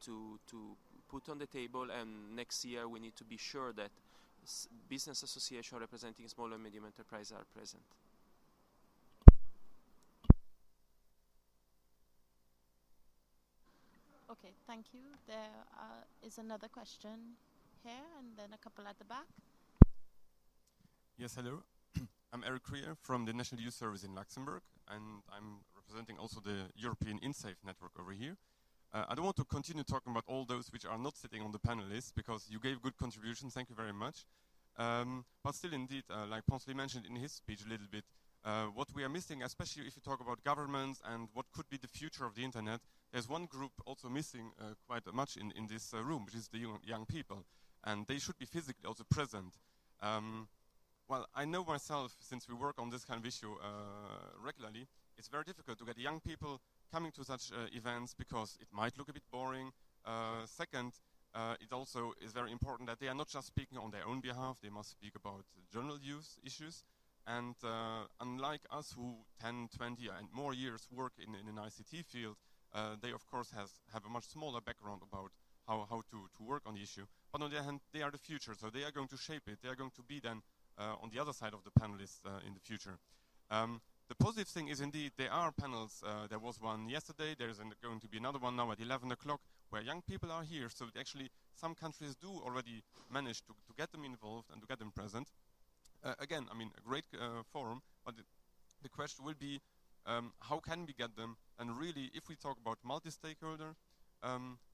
to put on the table, and next year we need to be sure that business associations representing small and medium enterprise are present. Okay, thank you. There is another question here, and then a couple at the back. Yes, hello. I'm Eric Krier from the National Youth Service in Luxembourg, and I'm representing also the European InSafe network over here. I don't want to continue talking about all those which are not sitting on the panel list, because you gave good contributions, thank you very much. But still, indeed, like Ponsley mentioned in his speech a little bit, what we are missing, especially if you talk about governments and what could be the future of the internet, there's one group also missing quite much in this room, which is the young people. And they should be physically also present. Well, I know myself, since we work on this kind of issue regularly, it's very difficult to get young people coming to such events because it might look a bit boring. Second, it also is very important that they are not just speaking on their own behalf, they must speak about general use issues. And unlike us who 10, 20 and more years work in an ICT field, they of course have a much smaller background about how to work on the issue. But on the other hand, they are the future, so they are going to shape it. They are going to be then on the other side of the panelists in the future. The positive thing is indeed there are panels. There was one yesterday, there's going to be another one now at 11 o'clock where young people are here. So actually some countries do already manage to get them involved and to get them present. Again, I mean, a great forum, but the question will be how can we get them? And really, if we talk about multi-stakeholder,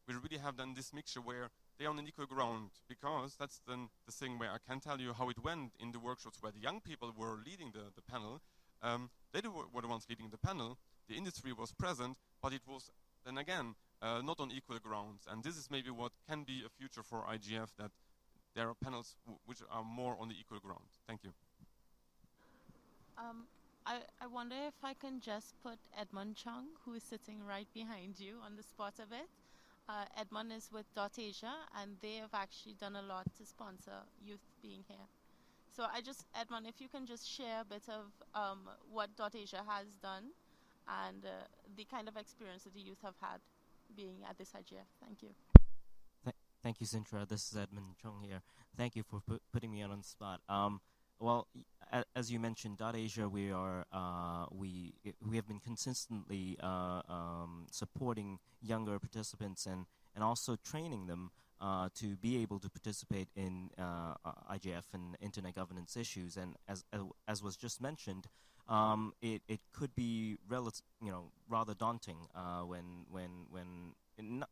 we really have then this mixture where they're on an equal ground, because that's then the thing where I can tell you how it went in the workshops where the young people were leading the panel. They were the ones leading the panel. The industry was present, but it was then again not on equal grounds. And this is maybe what can be a future for IGF, that there are panels which are more on the equal ground. Thank you. I wonder if I can just put Edmund Chung, who is sitting right behind you, on the spot a bit. Edmund is with .Asia, and they have actually done a lot to sponsor youth being here. So Edmund, if you can just share a bit of what .Asia has done and the kind of experience that the youth have had being at this IGF. Thank you. Thank you, Sintra. This is Edmund Chung here. Thank you for putting me on the spot. Well, as you mentioned, .Asia, we have been consistently supporting younger participants and also training them to be able to participate in IGF and internet governance issues. And as was just mentioned, it could be rather daunting when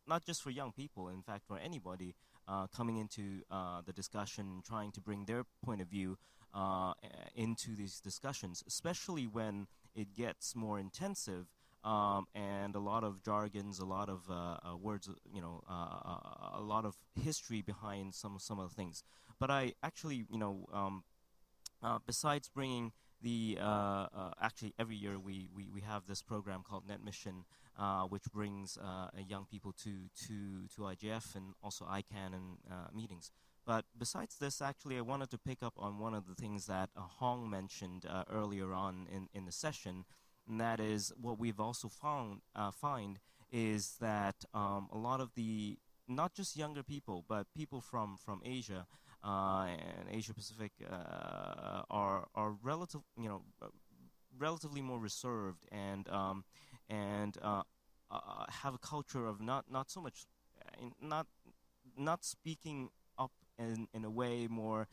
not just for young people, in fact for anybody coming into the discussion, trying to bring their point of view into these discussions, especially when it gets more intensive and a lot of jargons, a lot of words, a lot of history behind some of the things. But I actually, besides bringing actually every year we have this program called Net Mission, which brings young people to IGF and also ICANN and meetings. But besides this, actually, I wanted to pick up on one of the things that Hong mentioned earlier on in the session, and that is what we've also find is that a lot of the, not just younger people, but people from Asia and Asia Pacific are relatively more reserved and have a culture of not so much not speaking up in a way more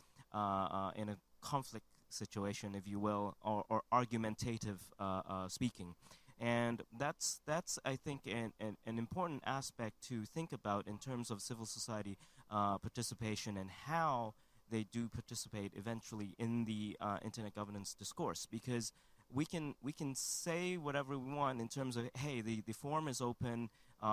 in a conflict situation, if you will, or argumentative speaking. And that's I think an important aspect to think about in terms of civil society participation and how they do participate eventually in the internet governance discourse, because we can say whatever we want in terms of, hey, the forum is open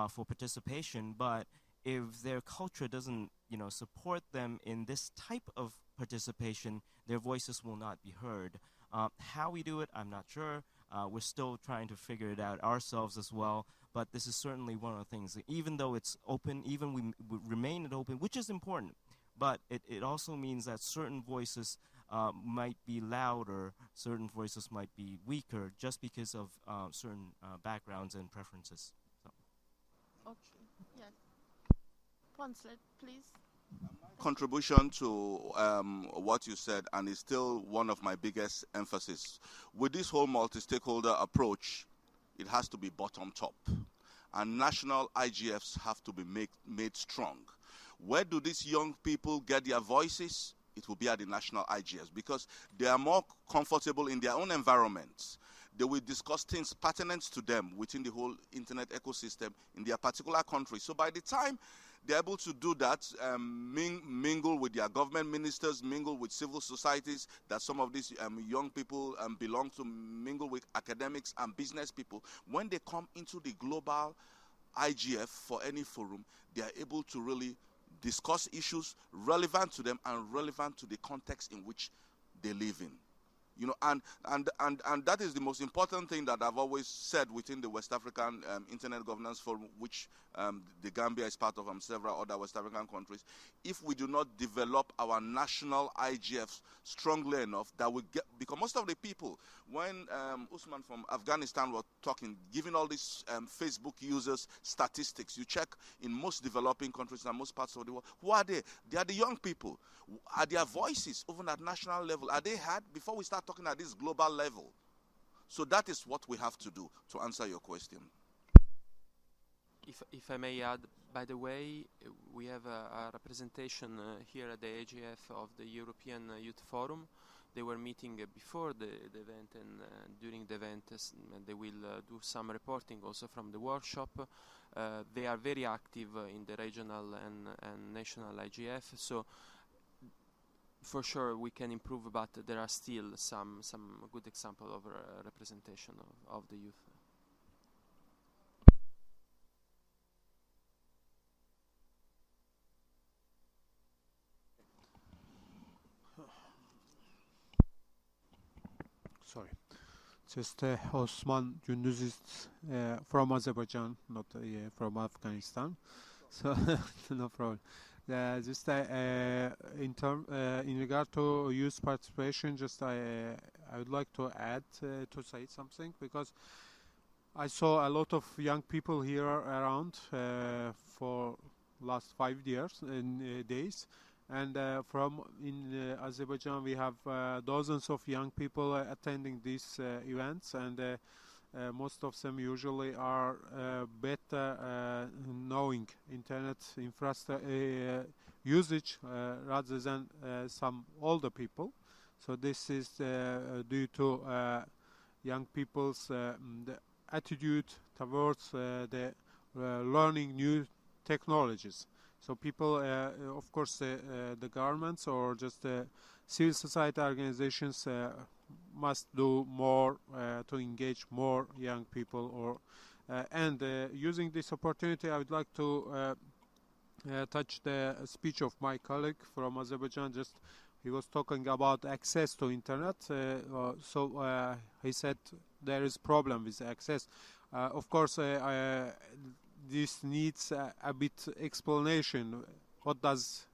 for participation, but if their culture doesn't support them in this type of participation, their voices will not be heard. How we do it, I'm not sure. We're still trying to figure it out ourselves as well, but this is certainly one of the things. Even though it's open, even we remain it open, which is important, but it also means that certain voices might be louder, certain voices might be weaker, just because of certain backgrounds and preferences. So. Okay, yes. Ponslet, please. Contribution to what you said, and it's still one of my biggest emphasis. With this whole multi-stakeholder approach, it has to be bottom-top, and national IGFs have to be made strong. Where do these young people get their voices? It will be at the national IGFs, because they are more comfortable in their own environments. They will discuss things pertinent to them within the whole internet ecosystem in their particular country. So by the time they're able to do that, mingle with their government ministers, mingle with civil societies that some of these young people belong to, mingle with academics and business people. When they come into the global IGF for any forum, they are able to really discuss issues relevant to them and relevant to the context in which they live in. And that is the most important thing that I've always said within the West African Internet Governance Forum, which the Gambia is part of, and several other West African countries. If we do not develop our national IGFs strongly enough, that we get, because most of the people, when Usman from Afghanistan was talking, giving all these Facebook users statistics, you check in most developing countries and most parts of the world, who are they? They are the young people. Are their voices, even at national level, are they heard before we start talking at this global level? So that is what we have to do to answer your question. If I may add, by the way, we have a representation here at the AGF of the European Youth Forum. They were meeting before the event, and during the event they will do some reporting also from the workshop. They are very active in the regional and national IGF, so for sure we can improve, but there are still some good example of representation of the youth. Sorry. Just Osman Gündüz is from Azerbaijan, not from Afghanistan. So no problem. Just in regard to youth participation, just I would like to add to say something, because I saw a lot of young people here around for last 5 years and days. And in Azerbaijan, we have dozens of young people attending these events, and most of them usually are better knowing internet infrastructure usage rather than some older people. So this is due to young people's the attitude towards the learning new technologies. So people, of course, the governments or just civil society organizations must do more to engage more young people. And using this opportunity, I would like to touch the speech of my colleague from Azerbaijan. Just he was talking about access to internet. He said there is problem with access. Of course, this needs a bit explanation. What does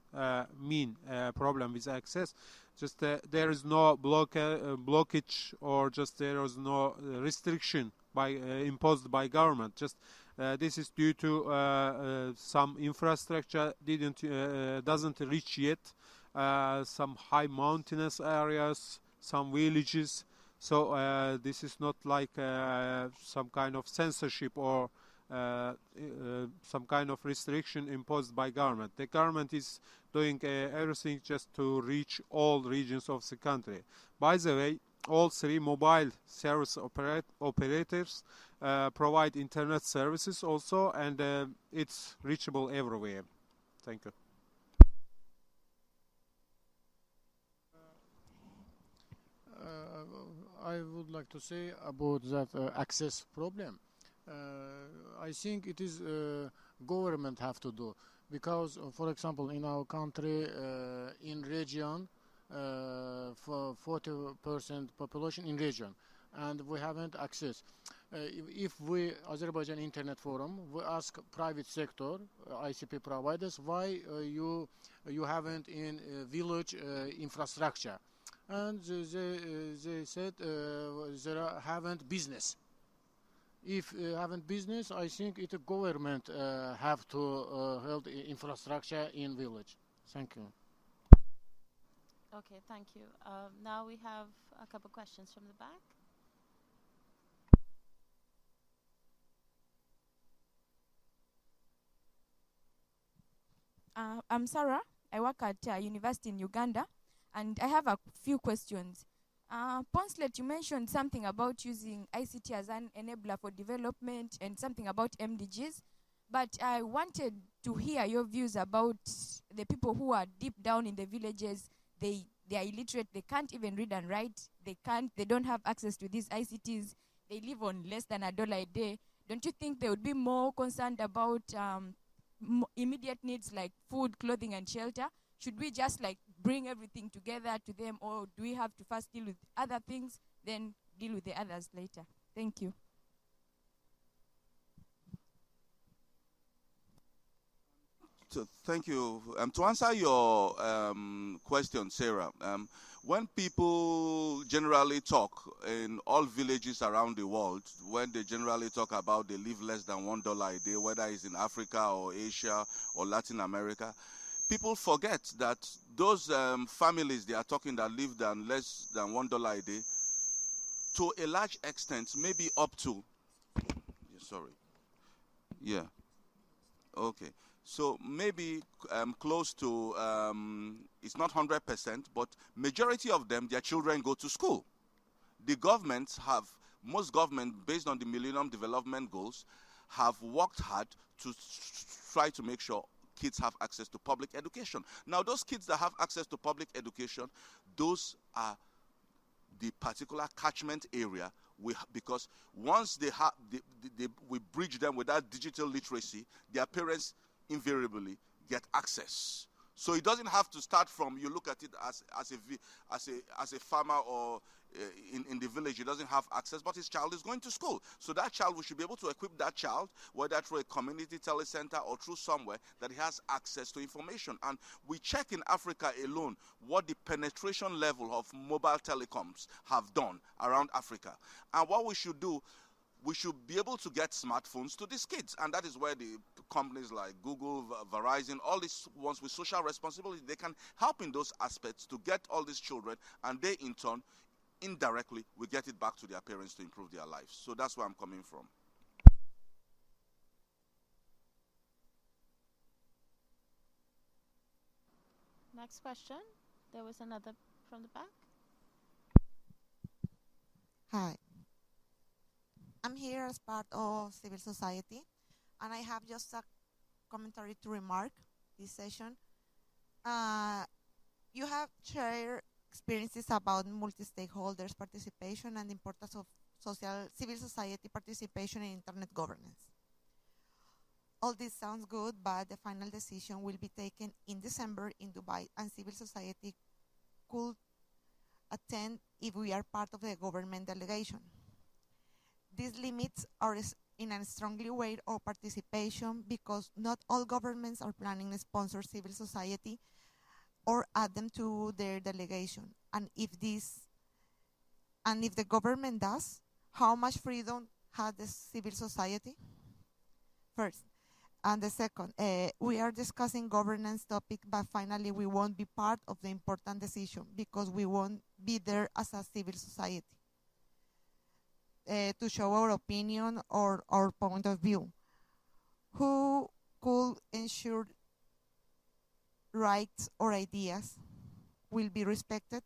mean problem with access? Just there is no blockage, or just there is no restriction imposed by government. Just this is due to some infrastructure doesn't reach yet. Some high mountainous areas, some villages. So this is not like some kind of censorship or some kind of restriction imposed by government. The government is doing everything just to reach all regions of the country. By the way, all three mobile service operators provide internet services also, and it's reachable everywhere. Thank you. I would like to say about that access problem. I think it is government have to do, because, for example, in our country, in region, for 40% population in region, and we haven't access. If we, Azerbaijan Internet Forum, we ask private sector, ICP providers, why you haven't in village infrastructure, and they said they haven't business. If haven't business, I think it government have to hold infrastructure in village. Thank you. Okay, thank you. Now we have a couple questions from the back. I'm Sarah. I work at a university in Uganda, and I have a few questions. Ponslet, you mentioned something about using ICT as an enabler for development and something about MDGs, but I wanted to hear your views about the people who are deep down in the villages. They are illiterate, they can't even read and write, they don't have access to these ICTs, they live on less than $1 a day. Don't you think they would be more concerned about immediate needs like food, clothing, and shelter? Should we just like bring everything together to them, or do we have to first deal with other things, then deal with the others later? Thank you. So thank you. To answer your question, Sarah, when people generally talk in all villages around the world, when they generally talk about they live less than $1 a day, whether it's in Africa or Asia or Latin America, people forget that those families they are talking that live less than $1 a day, to a large extent, maybe up to, so maybe close to, it's not 100%, but majority of them, their children go to school. The governments most governments, based on the Millennium Development Goals, have worked hard to try to make sure kids have access to public education. Now, those kids that have access to public education, those are the particular catchment area, because once we bridge them with that digital literacy, their parents invariably get access. So it doesn't have to start from, you look at it as a farmer or in the village, he doesn't have access, but his child is going to school. So that child, we should be able to equip that child, whether through a community telecenter or through somewhere, that he has access to information. And we check in Africa alone what the penetration level of mobile telecoms have done around Africa. And what we should do, we should be able to get smartphones to these kids. And that is where the companies like Google, Verizon, all these ones with social responsibility, they can help in those aspects to get all these children, and they in turn, indirectly, we get it back to their parents to improve their lives. So that's where I'm coming from. Next question. There was another from the back. Hi. I'm here as part of civil society, and I have just a commentary to remark this session. You have shared experiences about multi-stakeholders participation and the importance of civil society participation in internet governance. All this sounds good, but the final decision will be taken in December in Dubai, and civil society could attend if we are part of the government delegation. These limits are in a strongly way our participation because not all governments are planning to sponsor civil society or add them to their delegation. And if the government does, how much freedom has the civil society? First. And the second, we are discussing governance topic, but finally we won't be part of the important decision because we won't be there as a civil society to show our opinion or our point of view. Who could ensure rights or ideas will be respected?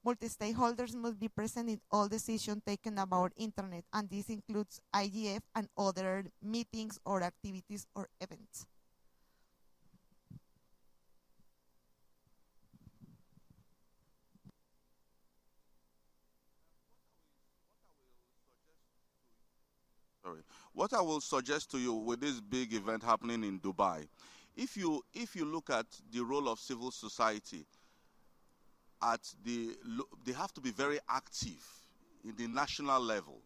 Multi-stakeholders must be present in all decisions taken about internet, and this includes IGF and other meetings or activities or events. What I will suggest to you with this big event happening in Dubai, if you look at the role of civil society, they have to be very active in the national level,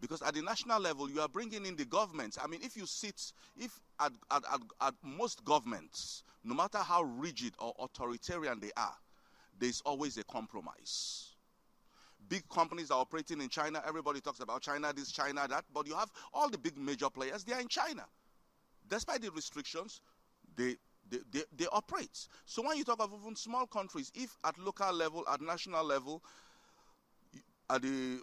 because at the national level you are bringing in the governments. I mean, if at most governments, no matter how rigid or authoritarian they are, there's always a compromise. Big companies are operating in China. Everybody talks about China this, China that, but you have all the big major players. They are in China. Despite the restrictions, they operate. So when you talk of even small countries, if at local level, at national level, at the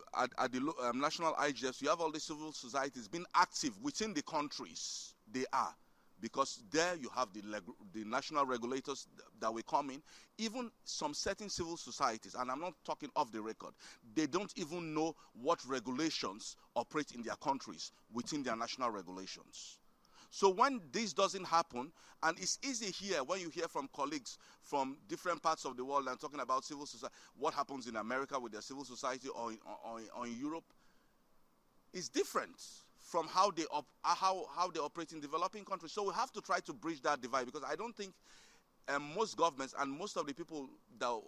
national IGFs, you have all the civil societies being active within the countries they are, because there you have the national regulators that will come in. Even some certain civil societies, and I'm not talking off the record, they don't even know what regulations operate in their countries within their national regulations. So when this doesn't happen, and it's easy here when you hear from colleagues from different parts of the world and talking about civil society, what happens in America with their civil society or in Europe, is different from how they operate in developing countries. So we have to try to bridge that divide, because I don't think most governments and most of the people that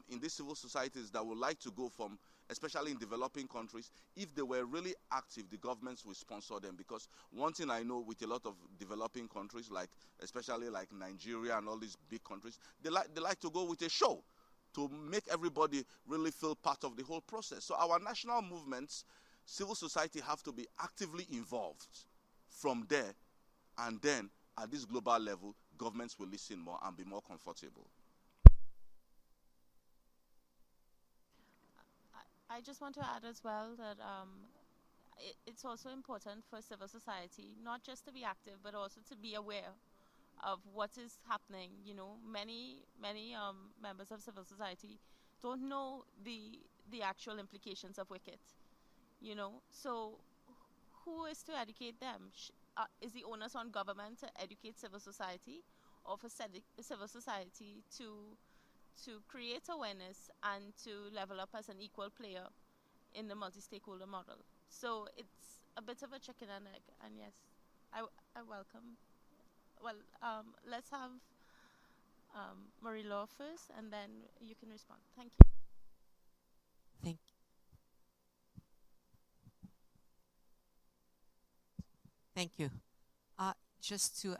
in these civil societies that would like to go from, especially in developing countries, if they were really active, the governments will sponsor them. Because one thing I know with a lot of developing countries, like especially like Nigeria and all these big countries, they like to go with a show to make everybody really feel part of the whole process. So our national movements, civil society have to be actively involved from there, and then at this global level, governments will listen more and be more comfortable. I just want to add as well that it's also important for civil society not just to be active, but also to be aware of what is happening. You know, many members of civil society don't know the actual implications of WICIT. You know, so who is to educate them? Is the onus on government to educate civil society, or for civil society to create awareness and to level up as an equal player in the multi-stakeholder model? So it's a bit of a chicken and egg. And yes, I welcome. Well, let's have Marie-Laure first, and then you can respond. Thank you. Thank you. Thank you. Just to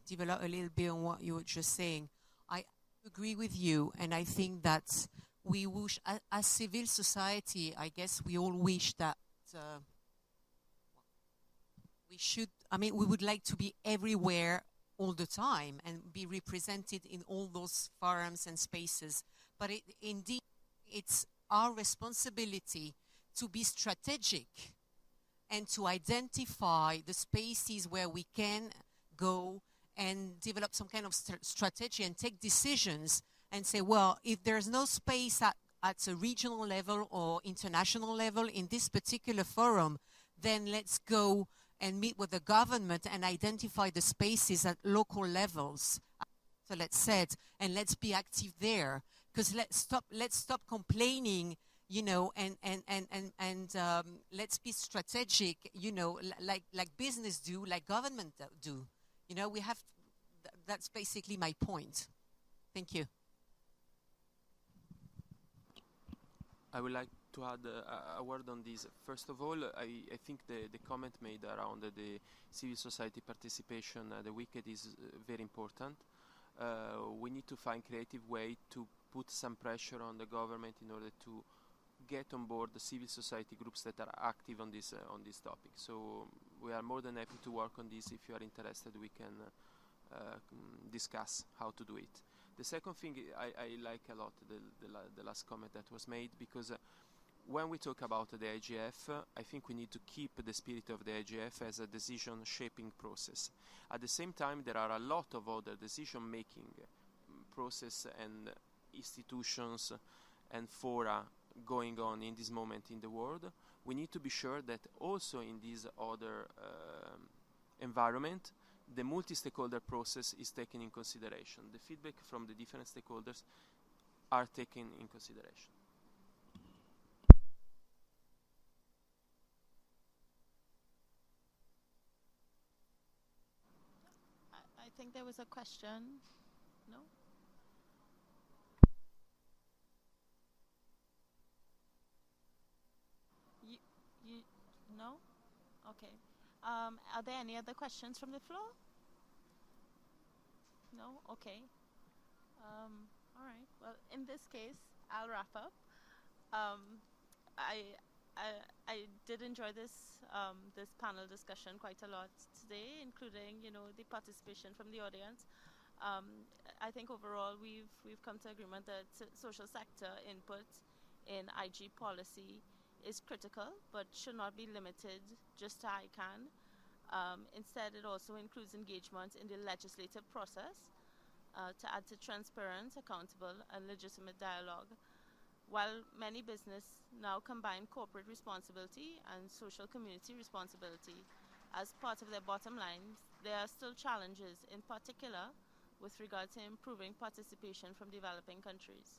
develop a little bit on what you were just saying, I agree with you, and I think that we wish, as civil society, I guess we all wish that we would like to be everywhere all the time and be represented in all those forums and spaces. But indeed, it's our responsibility to be strategic and to identify the spaces where we can go and develop some kind of strategy and take decisions and say, well, if there's no space at a regional level or international level in this particular forum, then let's go and meet with the government and identify the spaces at local levels. So let's set, and let's be active there. Because let's stop complaining, you know, and let's be strategic, you know, like business do, like government do. You know, we have, that's basically my point. Thank you. I would like to add a word on this. First of all, I think the comment made around the civil society participation at the weekend is very important. We need to find creative way to put some pressure on the government in order to get on board the civil society groups that are active on this topic. So we are more than happy to work on this. If you are interested, we can discuss how to do it. The second thing, I like a lot the last comment that was made, because when we talk about the IGF, I think we need to keep the spirit of the IGF as a decision-shaping process. At the same time, there are a lot of other decision-making process and institutions and fora going on in this moment in the world. We need to be sure that also in this other environment, the multi-stakeholder process is taken in consideration. The feedback from the different stakeholders are taken in consideration. I think there was a question. No? No? Okay. Are there any other questions from the floor? No? Okay. All right. Well, in this case, I'll wrap up. I did enjoy this this panel discussion quite a lot today, including the participation from the audience. I think overall we've come to agreement that social sector input in IG policy is critical, but should not be limited just to ICANN. Instead, it also includes engagement in the legislative process to add to transparent, accountable, and legitimate dialogue. While many businesses now combine corporate responsibility and social community responsibility as part of their bottom lines, there are still challenges, in particular with regard to improving participation from developing countries.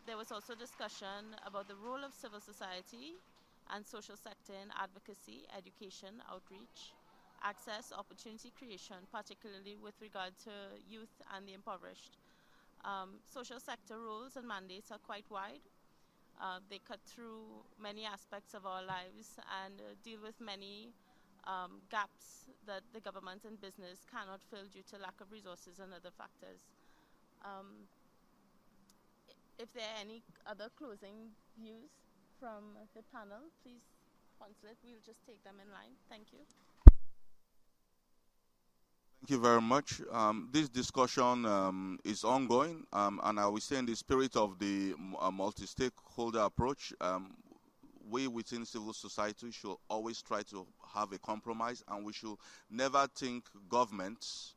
There was also discussion about the role of civil society and social sector in advocacy, education, outreach, access, opportunity creation, particularly with regard to youth and the impoverished. Social sector roles and mandates are quite wide. They cut through many aspects of our lives and deal with many gaps that the government and business cannot fill due to lack of resources and other factors. If there are any other closing views from the panel, please consulate. We'll just take them in line. Thank you. Thank you very much. This discussion is ongoing, and I will say in the spirit of the multi-stakeholder approach, we within civil society should always try to have a compromise, and we should never think governments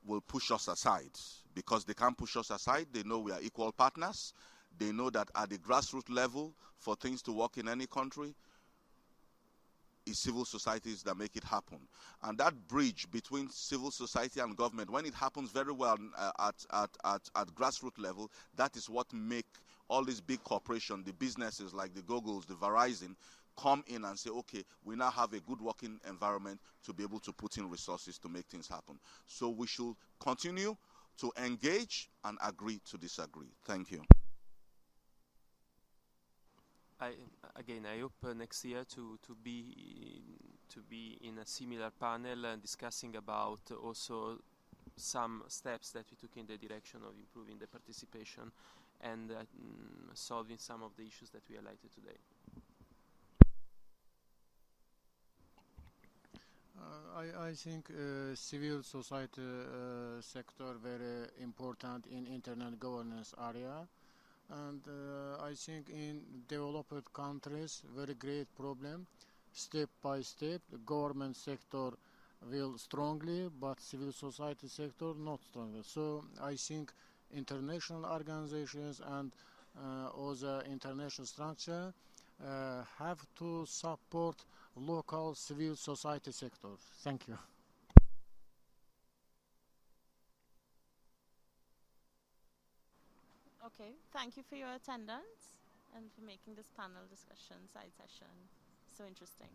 will push us aside, because they can't push us aside. They know we are equal partners. They know that at the grassroots level, for things to work in any country, it's civil societies that make it happen. And that bridge between civil society and government, when it happens very well at grassroots level, that is what make all these big corporations, the businesses like the Googles, the Verizon, come in and say, okay, we now have a good working environment to be able to put in resources to make things happen. So we should continue to engage and agree to disagree. Thank you. I hope next year to be in a similar panel and discussing about also some steps that we took in the direction of improving the participation and solving some of the issues that we highlighted today. I think civil society sector very important in internet governance area. And I think in developed countries, very great problem. Step by step, the government sector will strongly, but civil society sector not strongly. So I think international organizations and other international structure have to support local civil society sector. Thank you. Okay, thank you for your attendance and for making this panel discussion side session so interesting.